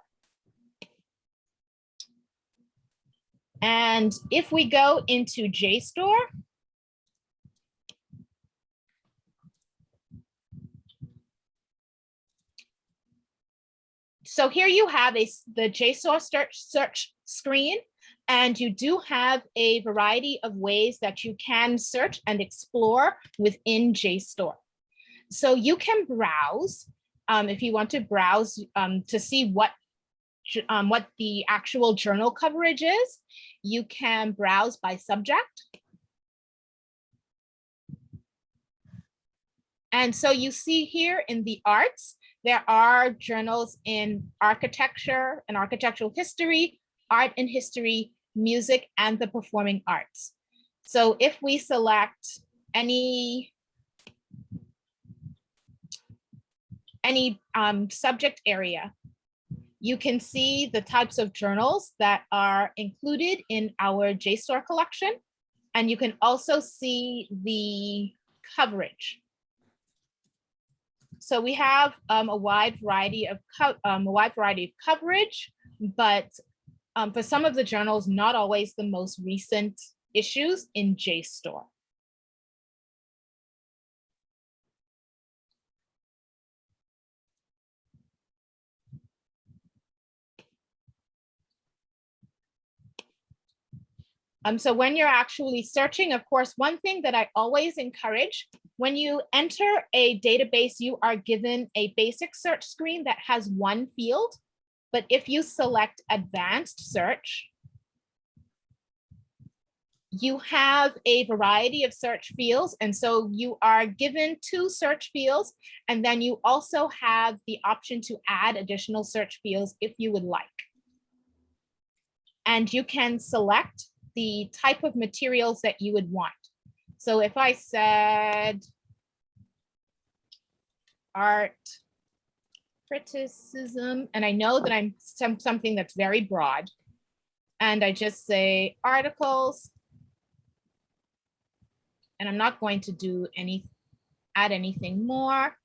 And if we go into JSTOR, so here you have the JSTOR search screen, and you do have a variety of ways that you can search and explore within JSTOR. So you can browse if you want to browse to see what the actual journal coverage is. You can browse by subject. And so you see here in the arts, there are journals in architecture and architectural history, art and history, music, and the performing arts. So if we select any subject area, you can see the types of journals that are included in our JSTOR collection, and you can also see the coverage. So we have a wide variety of coverage, but for some of the journals, not always the most recent issues in JSTOR. So when you're actually searching, of course, one thing that I always encourage, when you enter a database, you are given a basic search screen that has one field. But if you select advanced search, you have a variety of search fields. And so you are given 2 search fields, and then you also have the option to add additional search fields if you would like. And you can select the type of materials that you would want. So if I said art criticism, and I know that I'm something that's very broad, and I just say articles, and I'm not going to do add anything more.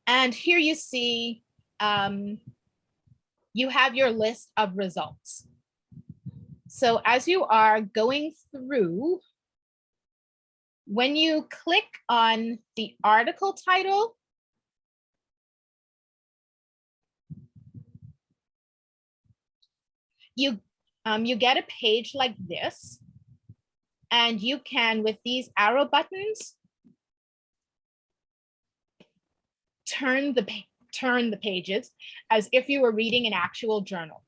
And here you see, you have your list of results. So as you are going through, when you click on the article title, you get a page like this, and you can, with these arrow buttons, turn the pages as if you were reading an actual journal.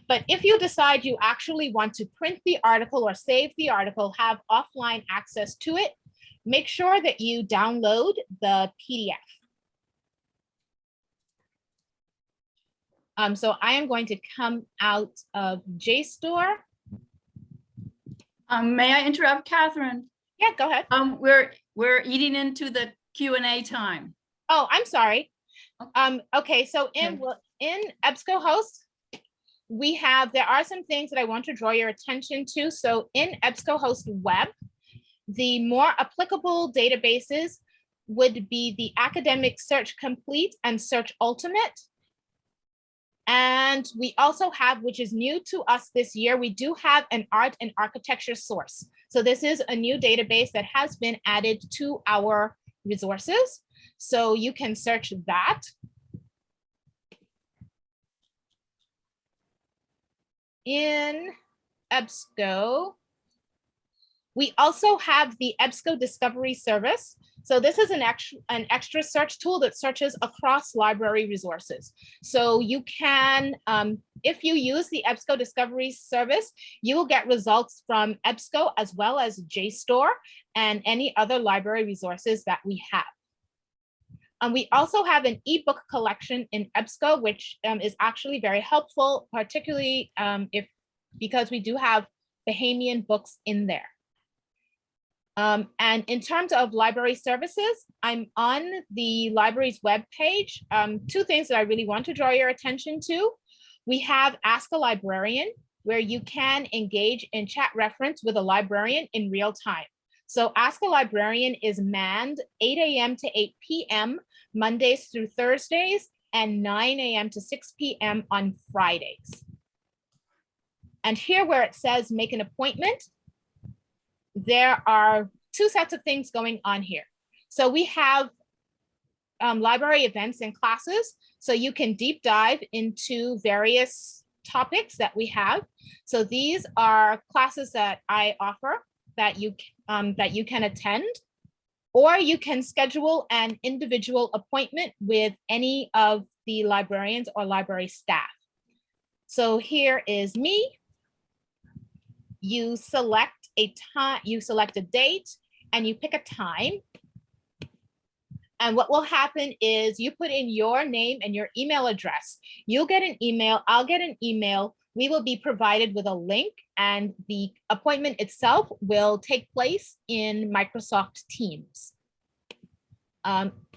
But if you decide you actually want to print the article or save the article, have offline access to it, make sure that you download the PDF. So I am going to come out of JSTOR. May I interrupt, Catherine? Yeah, go ahead. We're eating into the Q&A time. Oh, I'm sorry. Okay, so in EBSCOhost, there are some things that I want to draw your attention to. So in EBSCOhost Web, the more applicable databases would be the Academic Search Complete and Search Ultimate. And we also have, which is new to us this year, we do have an art and architecture source. So this is a new database that has been added to our resources. So you can search that. In EBSCO, we also have the EBSCO Discovery Service. So this is an extra search tool that searches across library resources. So you can, if you use the EBSCO Discovery Service, you will get results from EBSCO as well as JSTOR and any other library resources that we have. We also have an ebook collection in EBSCO, which is actually very helpful, particularly because we do have Bahamian books in there. And in terms of library services, I'm on the library's webpage. Two things that I really want to draw your attention to. We have Ask a Librarian, where you can engage in chat reference with a librarian in real time. So Ask a Librarian is manned 8 a.m. to 8 p.m. Mondays through Thursdays and 9 a.m. to 6 p.m. on Fridays. And here where it says make an appointment, there are two sets of things going on here. So we have library events and classes, so you can deep dive into various topics that we have. So these are classes that I offer that you can attend, or you can schedule an individual appointment with any of the librarians or library staff. So here is me. You select a time, you select a date, and you pick a time. And what will happen is you put in your name and your email address. You'll get an email, I'll get an email. We will be provided with a link, and the appointment itself will take place in Microsoft Teams.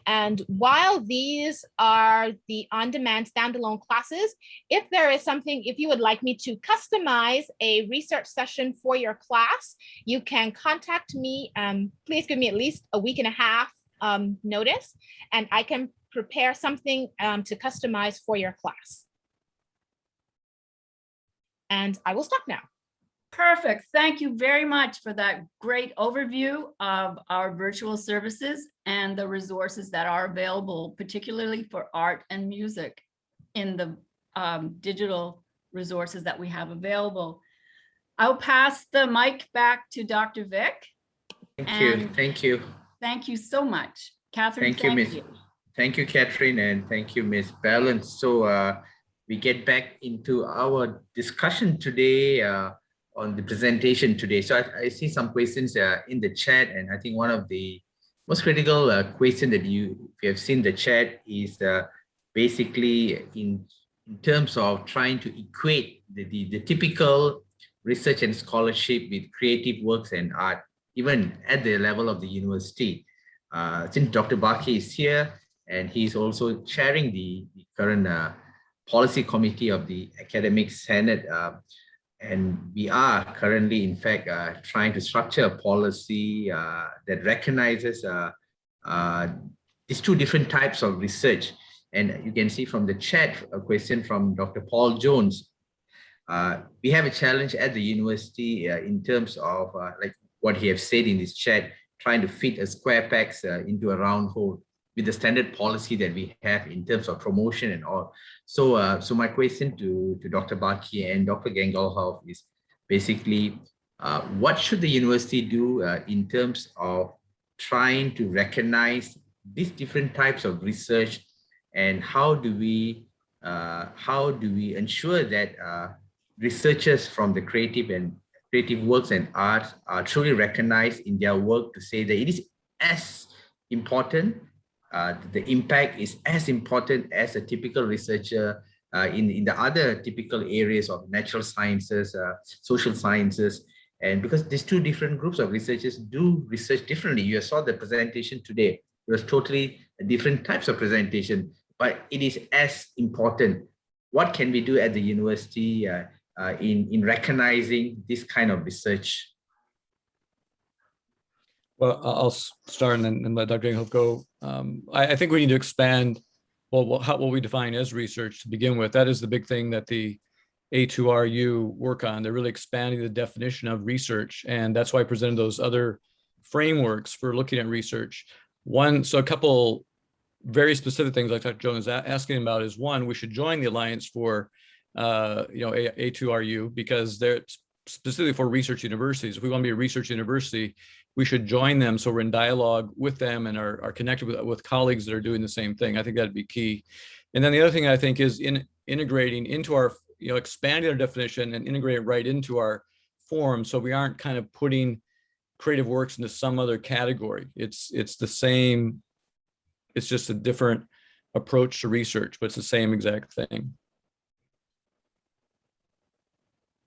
And while these are the on-demand standalone classes, if there is something, if you would like me to customize a research session for your class, you can contact me. Please give me at least a week and a half notice, and I can prepare something to customize for your class. And I will stop now. Perfect. Thank you very much for that great overview of our virtual services and the resources that are available, particularly for art and music in the digital resources that we have available. I'll pass the mic back to Dr. Vic. Thank you. Thank you. Thank you so much. Catherine, thank you. Thank you, Catherine, and thank you, Ms. Ballance. So we get back into our discussion today on the presentation today. So I see some questions in the chat, and I think one of the most critical question that if you have seen the chat is basically in terms of trying to equate the typical research and scholarship with creative works and art, even at the level of the university. Since Dr. Barkey is here, and he's also chairing the current policy committee of the Academic Senate, and we are currently, in fact, trying to structure a policy that recognizes these two different types of research. And you can see from the chat, a question from Dr. Paul Jones. We have a challenge at the university in terms of like what he has said in this chat, trying to fit a square pegs into a round hole with the standard policy that we have in terms of promotion and all. So, so my question to Dr. Barkey and Dr. Gangelhoff is basically, what should the university do in terms of trying to recognize these different types of research, and how do we ensure that researchers from the creative works and arts are truly recognized in their work to say that it is as important, the impact is as important as a typical researcher in the other typical areas of natural sciences, social sciences. And because these two different groups of researchers do research differently. You saw the presentation today. It was totally different types of presentation, but it is as important. What can we do at the university in recognizing this kind of research? Well, I'll start and then let Dr. Gangelhoff go. I think we need to expand Well, what we define as research to begin with, that is the big thing that the A2RU work on. They're really expanding the definition of research. And that's why I presented those other frameworks for looking at research. So a couple very specific things like Dr. Jones is asking about is, one, we should join the Alliance for A2RU, because they're specifically for research universities. If we want to be a research university, we should join them so we're in dialogue with them and are connected with colleagues that are doing the same thing. I think that'd be key. And then the other thing I think is integrating into our, expanding our definition and integrate it right into our form, so we aren't kind of putting creative works into some other category. It's the same, it's just a different approach to research, but it's the same exact thing.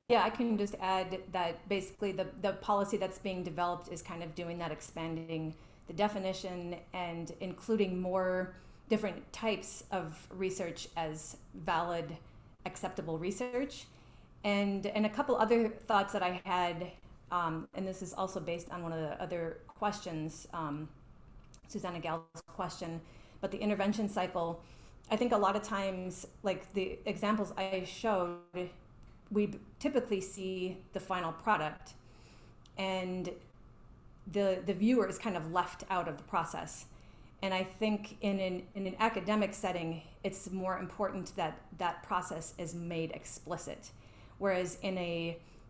Yeah, I can just add that basically the policy that's being developed is kind of doing that, expanding the definition and including more different types of research as valid, acceptable research. And a couple other thoughts that I had, and this is also based on one of the other questions, Susanna Gall's question, but the intervention cycle. I think a lot of times, like the examples I showed, we typically see the final product and the viewer is kind of left out of the process. And I think in an academic setting, it's more important that that process is made explicit. Whereas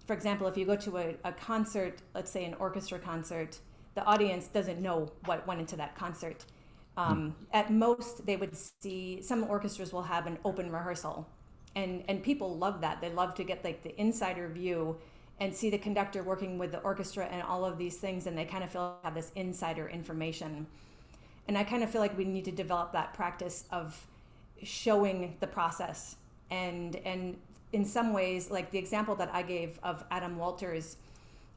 for example, if you go to a concert, let's say an orchestra concert, the audience doesn't know what went into that concert. At most, they would see, some orchestras will have an open rehearsal. And people love that. They love to get like the insider view and see the conductor working with the orchestra and all of these things, and they kind of feel have this insider information. And I kind of feel like we need to develop that practice of showing the process. And in some ways, like the example that I gave of Adam Walters,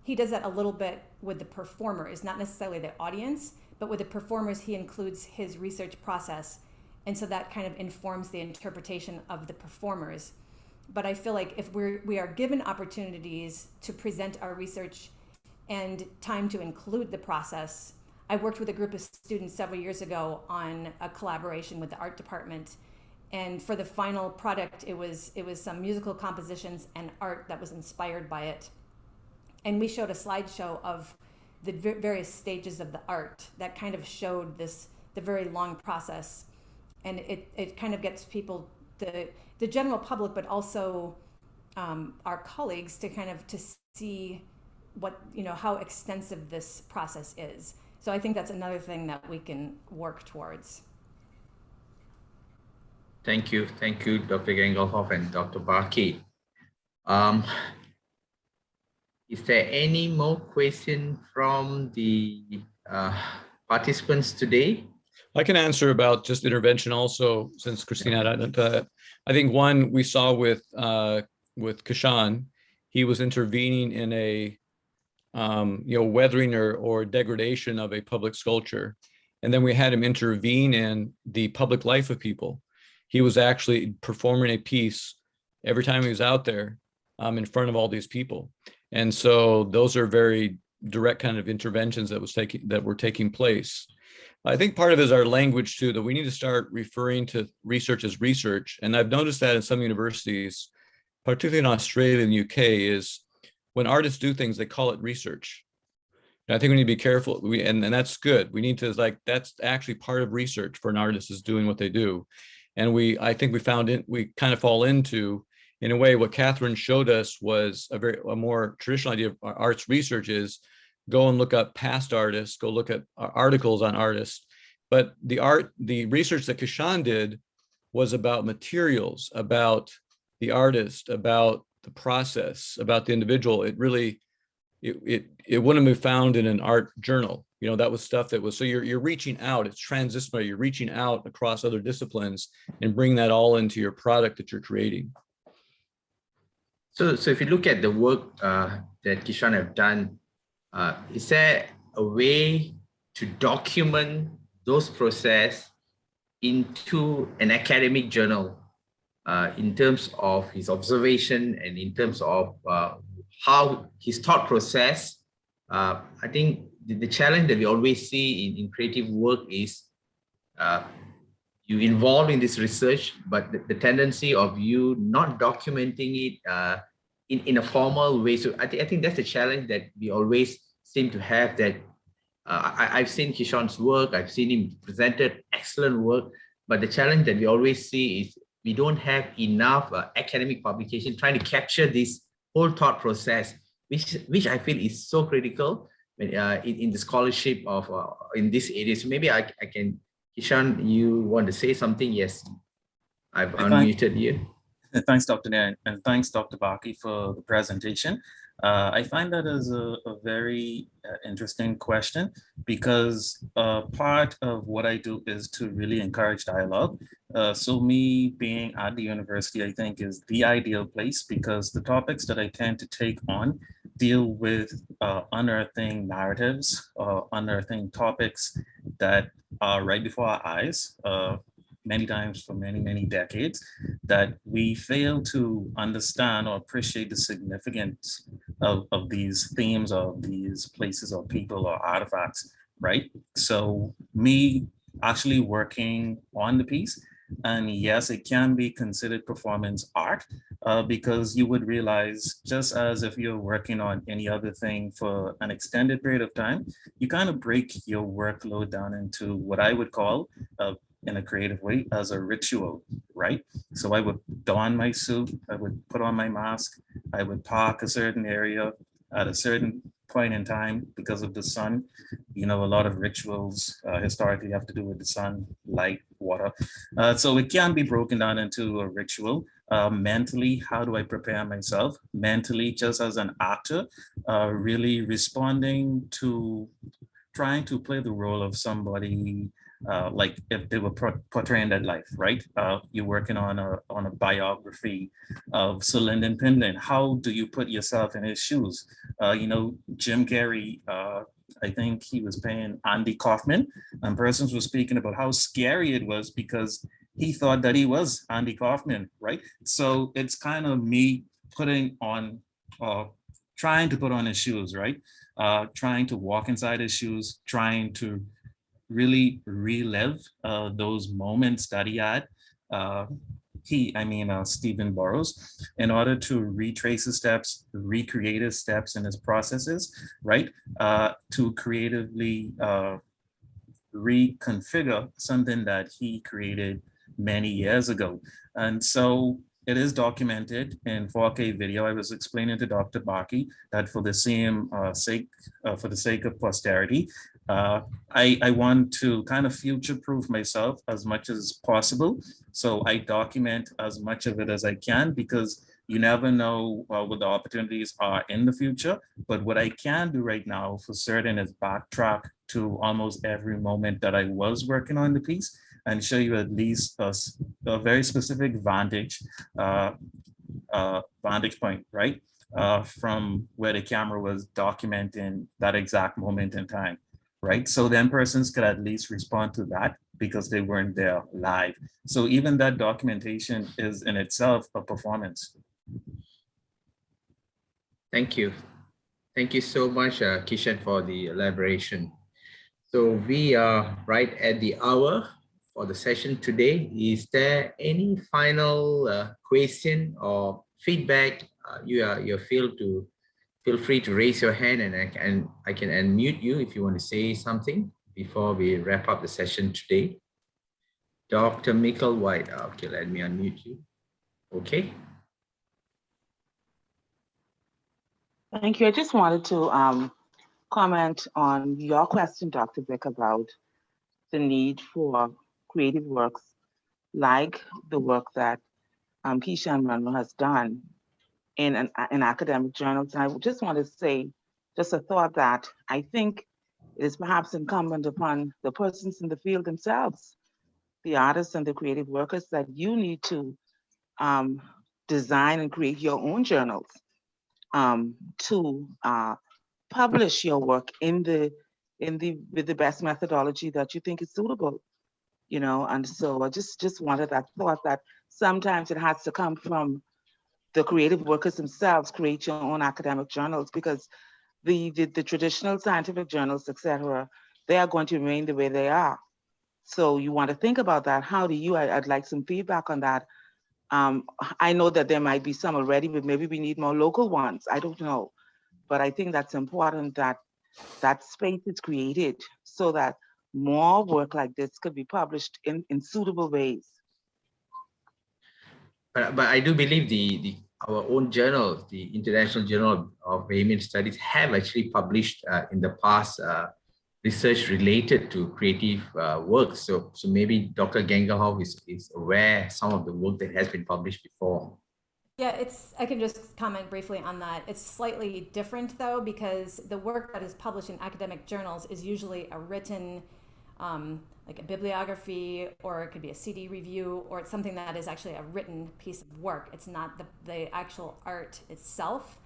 he does that a little bit with the performers, not necessarily the audience, but with the performers, he includes his research process. And so that kind of informs the interpretation of the performers. But I feel like if we are given opportunities to present our research and time to include the process. I worked with a group of students several years ago on a collaboration with the art department. And for the final product, it was some musical compositions and art that was inspired by it. And we showed a slideshow of the various stages of the art that kind of showed the very long process. And it kind of gets people, the general public, but also our colleagues to kind of to see what, how extensive this process is. So I think that's another thing that we can work towards. Thank you, Dr. Gangelhoff and Dr. Barkey. Is there any more question from the participants today? I can answer about just intervention also, since Christina had I think one we saw with Kashan, he was intervening in a weathering or degradation of a public sculpture, and then we had him intervene in the public life of people. He was actually performing a piece every time he was out there in front of all these people, and so those are very direct kind of interventions that were taking place. I think part of it is our language too, that we need to start referring to research as research. And I've noticed that in some universities, particularly in Australia and the UK, is when artists do things, they call it research. And I think we need to be careful. And that's good. We need to, that's actually part of research for an artist, is doing what they do. And I think we kind of fall into, in a way, what Catherine showed us was a more traditional idea of arts research is go and look up past artists, go look at articles on artists. But the research that Kashan did was about materials, about the artist, about the process, about the individual. It really, it wouldn't be found in an art journal. That was stuff that was, so you're reaching out, it's transdisciplinary, you're reaching out across other disciplines and bring that all into your product that you're creating. So if you look at the work that Kishan have done, is there a way to document those processes into an academic journal in terms of his observation and in terms of how his thought process? I think the challenge that we always see in creative work is you involved in this research, but the tendency of you not documenting it in a formal way. So I think that's the challenge that we always seem to have, that I've seen Kishan's work, I've seen him presented excellent work, but the challenge that we always see is we don't have enough academic publication trying to capture this whole thought process, which I feel is so critical in the scholarship of in this area. So maybe I can, Kishan, you want to say something? Yes, I've unmuted you. Thanks, Dr. Nair, and thanks, Dr. Barkey, for the presentation. I find that as a very interesting question, because part of what I do is to really encourage dialogue. So me being at the university, I think, is the ideal place, because the topics that I tend to take on deal with unearthing narratives, unearthing topics that are right before our eyes, many times for many, many decades, that we fail to understand or appreciate the significance of these themes, of these places or people or artifacts, right? So me actually working on the piece, and yes, it can be considered performance art, because you would realize, just as if you're working on any other thing for an extended period of time, you kind of break your workload down into what I would call in a creative way as a ritual, right? So I would don my suit, I would put on my mask, I would park a certain area at a certain point in time because of the sun. You know, a lot of rituals historically have to do with the sun, light, water. So it can be broken down into a ritual. Mentally, how do I prepare myself? Mentally, just as an actor, really responding to trying to play the role of somebody, like if they were portraying that life, right? You're working on a biography of Sir Lyndon Pindlin. How do you put yourself in his shoes? You know, Jim Carrey, I think he was playing Andy Kaufman, and persons were speaking about how scary it was because he thought that he was Andy Kaufman, right? So it's kind of me putting on, trying to put on his shoes, right? Trying to walk inside his shoes, trying to really relive those moments that he had. Stephen Burrows, in order to retrace his steps, recreate his steps and his processes, right? To creatively reconfigure something that he created many years ago. And so it is documented in 4K video. I was explaining to Dr. Barkey that for the same sake, for the sake of posterity, I want to kind of future-proof myself as much as possible. So I document as much of it as I can, because you never know what the opportunities are in the future. But what I can do right now for certain is backtrack to almost every moment that I was working on the piece and show you at least a very specific vantage point, right? From where the camera was documenting that exact moment in time, right? So then persons could at least respond to that because they weren't there live. So even that documentation is in itself a performance. Thank you. Thank you so much, Kishan, for the elaboration. So we are right at the hour for the session today. Is there any final question or feedback? You feel free to raise your hand, and I can unmute you if you want to say something before we wrap up the session today. Dr. Michael White. Okay, let me unmute you. Okay. Thank you. I just wanted to comment on your question, Dr. Vic, about the need for creative works like the work that Kishan Munro has done in academic journals. And I just want to say just a thought that I think it is perhaps incumbent upon the persons in the field themselves, the artists and the creative workers, that you need to design and create your own journals to publish your work with the best methodology that you think is suitable, you know. And so I just wanted that thought that sometimes it has to come from the creative workers themselves. Create your own academic journals, because the traditional scientific journals, etc., they are going to remain the way they are. So you want to think about that. How do you, I'd like some feedback on that. I know that there might be some already, but maybe we need more local ones. I don't know. But I think that's important that that space is created so that more work like this could be published in suitable ways. But I do believe our own journal, the International Journal of Bahamian Studies, have actually published in the past research related to creative works. So maybe Dr. Gangelhoff is aware some of the work that has been published before. Yeah, I can just comment briefly on that. It's slightly different though, because the work that is published in academic journals is usually a written, like a bibliography, or it could be a CD review, or it's something that is actually a written piece of work. It's not the actual art itself.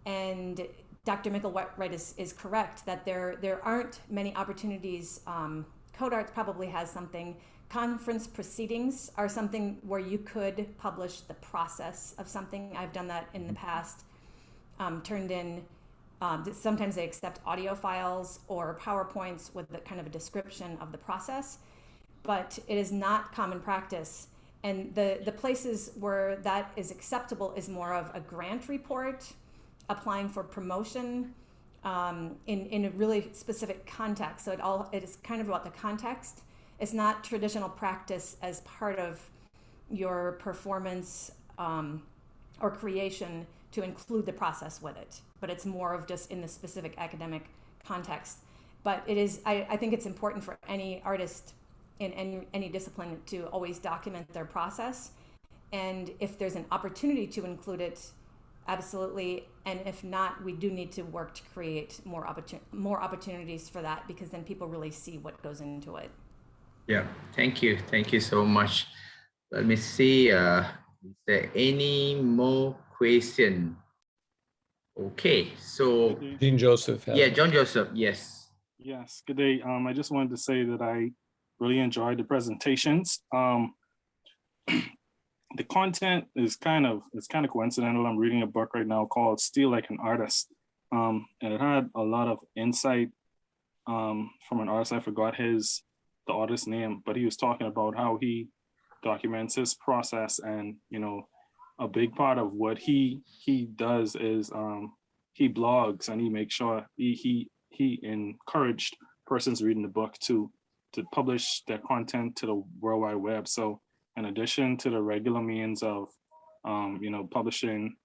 And Dr. Micklewright is correct that there aren't many opportunities. Code Arts probably has something. Conference proceedings are something where you could publish the process of something. I've done that in the past, turned in, sometimes they accept audio files or PowerPoints with the kind of a description of the process, but it is not common practice. And the places where that is acceptable is more of a grant report, applying for promotion in a really specific context. So it is kind of about the context. It's not traditional practice as part of your performance or creation to include the process with it, but it's more of just in the specific academic context. But it is, I think it's important for any artist in any discipline to always document their process. And if there's an opportunity to include it, absolutely. And if not, we do need to work to create more opportunities for that, because then people really see what goes into it. Yeah, thank you. Thank you so much. Let me see, is there any more question? Okay, so. Dean Joseph. Yeah, John Joseph, yes. Yes, good day. I just wanted to say that I really enjoyed the presentations. The content is kind of coincidental. I'm reading a book right now called Steal Like an Artist. And it had a lot of insight from an artist. I forgot the artist's name, but he was talking about how he documents his process, and a big part of what he does is he blogs, and he makes sure he encouraged persons reading the book to publish their content to the World Wide Web. So in addition to the regular means of publishing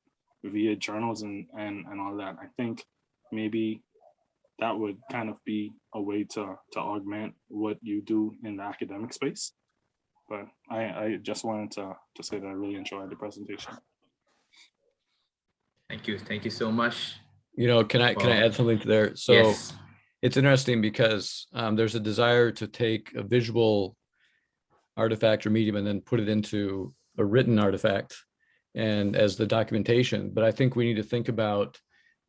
via journals and all that, I think maybe that would kind of be a way to augment what you do in the academic space. But I just wanted to say that I really enjoyed the presentation. Thank you so much. Can I add something to there? So yes. It's interesting because there's a desire to take a visual artifact or medium and then put it into a written artifact and as the documentation. But I think we need to think about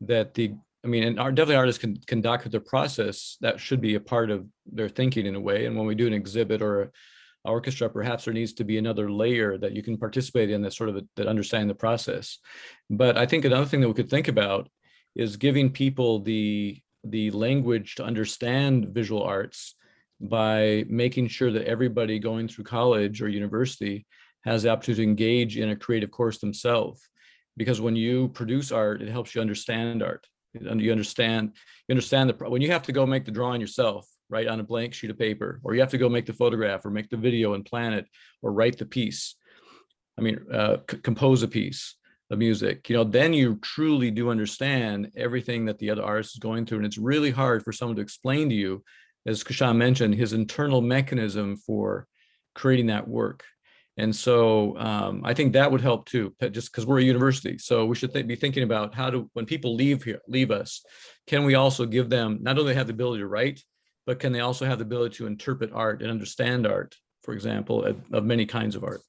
that definitely artists can document their process. That should be a part of their thinking in a way. And when we do an exhibit or an orchestra, perhaps there needs to be another layer that you can participate in that understand the process. But I think another thing that we could think about is giving people the language to understand visual arts by making sure that everybody going through college or university has the opportunity to engage in a creative course themselves. Because when you produce art, it helps you understand art. And you understand when you have to go make the drawing yourself, right, on a blank sheet of paper, or you have to go make the photograph or make the video and plan it or write the piece. Compose a piece of music, then you truly do understand everything that the other artist is going through. And it's really hard for someone to explain to you, as Kishan mentioned, his internal mechanism for creating that work. And so I think that would help too, just because we're a university. So we should be thinking about when people leave us, can we also give them, not only have the ability to write, but can they also have the ability to interpret art and understand art, for example, of many kinds of art.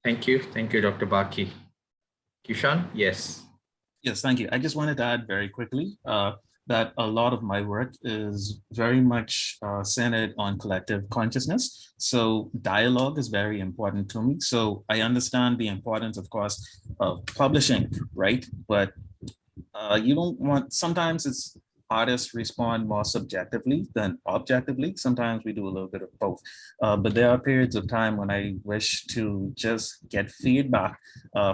Thank you, Dr. Barkey. Kishan, yes. Yes, thank you. I just wanted to add very quickly that a lot of my work is very much centered on collective consciousness. So dialogue is very important to me. So I understand the importance, of course, of publishing, right? But you don't want, sometimes it's artists respond more subjectively than objectively. Sometimes we do a little bit of both. But there are periods of time when I wish to just get feedback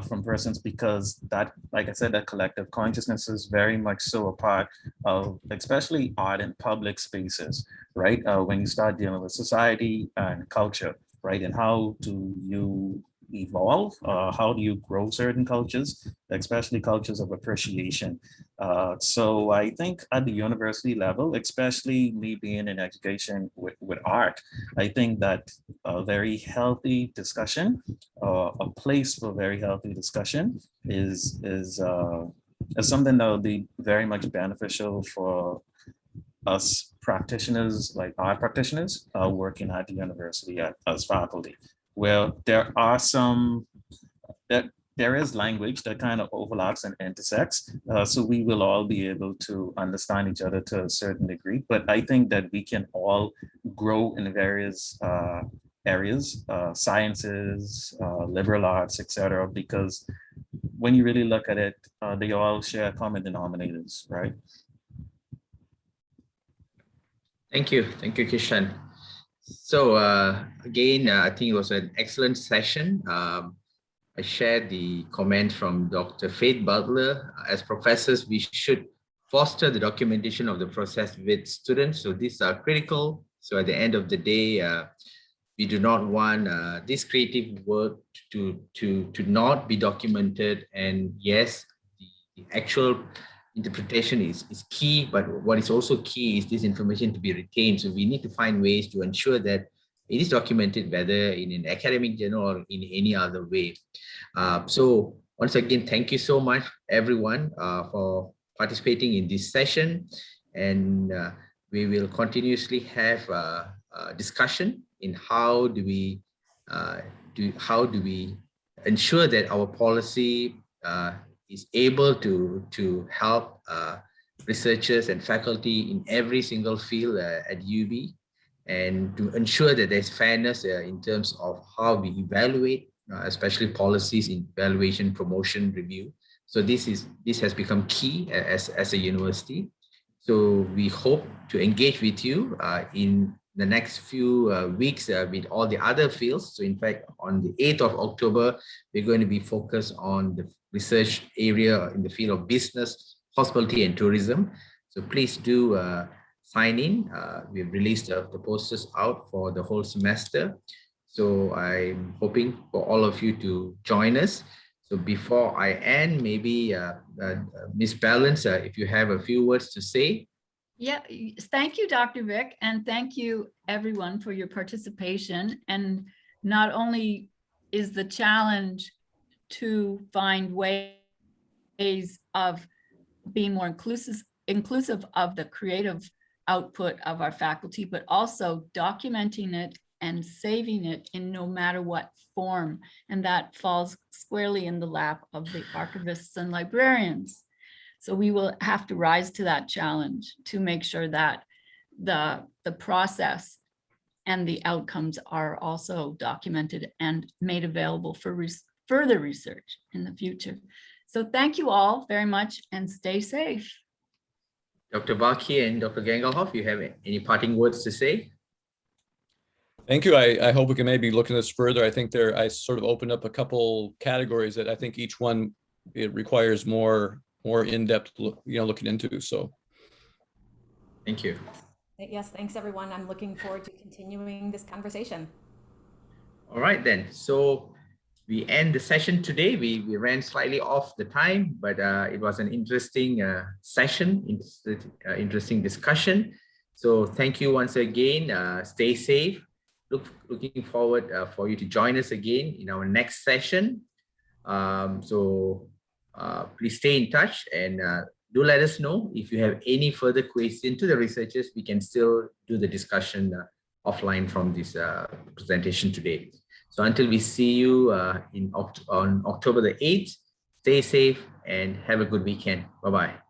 from persons, because that, like I said, that collective consciousness is very much so a part of especially art in public spaces, right? When you start dealing with society and culture, right? And how do you evolve? How do you grow certain cultures, especially cultures of appreciation? So I think at the university level, especially me being in education with art, I think that a very healthy discussion, a place for very healthy discussion is something that will be very much beneficial for us practitioners, like art practitioners, working at the university as faculty. Well, there are some, there is language that kind of overlaps and intersects. So we will all be able to understand each other to a certain degree. But I think that we can all grow in various areas, sciences, liberal arts, etc. Because when you really look at it, they all share common denominators, right? Thank you, Kishan. So again, I think it was an excellent session. I shared the comment from Dr. Faith Butler. As professors, we should foster the documentation of the process with students. So these are critical. So at the end of the day, we do not want this creative work to not be documented. And yes, the actual interpretation is key, but what is also key is this information to be retained. So we need to find ways to ensure that it is documented, whether in an academic journal or in any other way. So once again, thank you so much, everyone, for participating in this session. And we will continuously have a discussion in how do we ensure that our policy is able to help researchers and faculty in every single field at UB, and to ensure that there's fairness in terms of how we evaluate, especially policies in evaluation, promotion, review. So this has become key as a university. So we hope to engage with you in the next few weeks with all the other fields. So in fact, on the 8th of October, we're going to be focused on the research area in the field of business, hospitality, and tourism. So please do sign in. We've released the posters out for the whole semester. So I'm hoping for all of you to join us. So before I end, maybe Ms. Ballance, if you have a few words to say. Yeah, thank you, Dr. Vic, and thank you everyone for your participation. And not only is the challenge to find ways of being more inclusive of the creative output of our faculty, but also documenting it and saving it in no matter what form. And that falls squarely in the lap of the archivists and librarians. So we will have to rise to that challenge to make sure that the process and the outcomes are also documented and made available for further research in the future. So thank you all very much and stay safe. Dr. Barkey and Dr. Gangelhoff, you have any parting words to say? Thank you. I hope we can maybe look at this further. I think I sort of opened up a couple categories that I think each one, it requires more in-depth looking into. So thank you. Yes, thanks everyone. I'm looking forward to continuing this conversation. All right then. So we end the session today. We ran slightly off the time, but it was an interesting session, interesting discussion. So thank you once again. Stay safe. Looking forward for you to join us again in our next session. Please stay in touch and do let us know if you have any further questions to the researchers. We can still do the discussion offline from this presentation today. So until we see you on October the 8th, stay safe and have a good weekend. Bye-bye.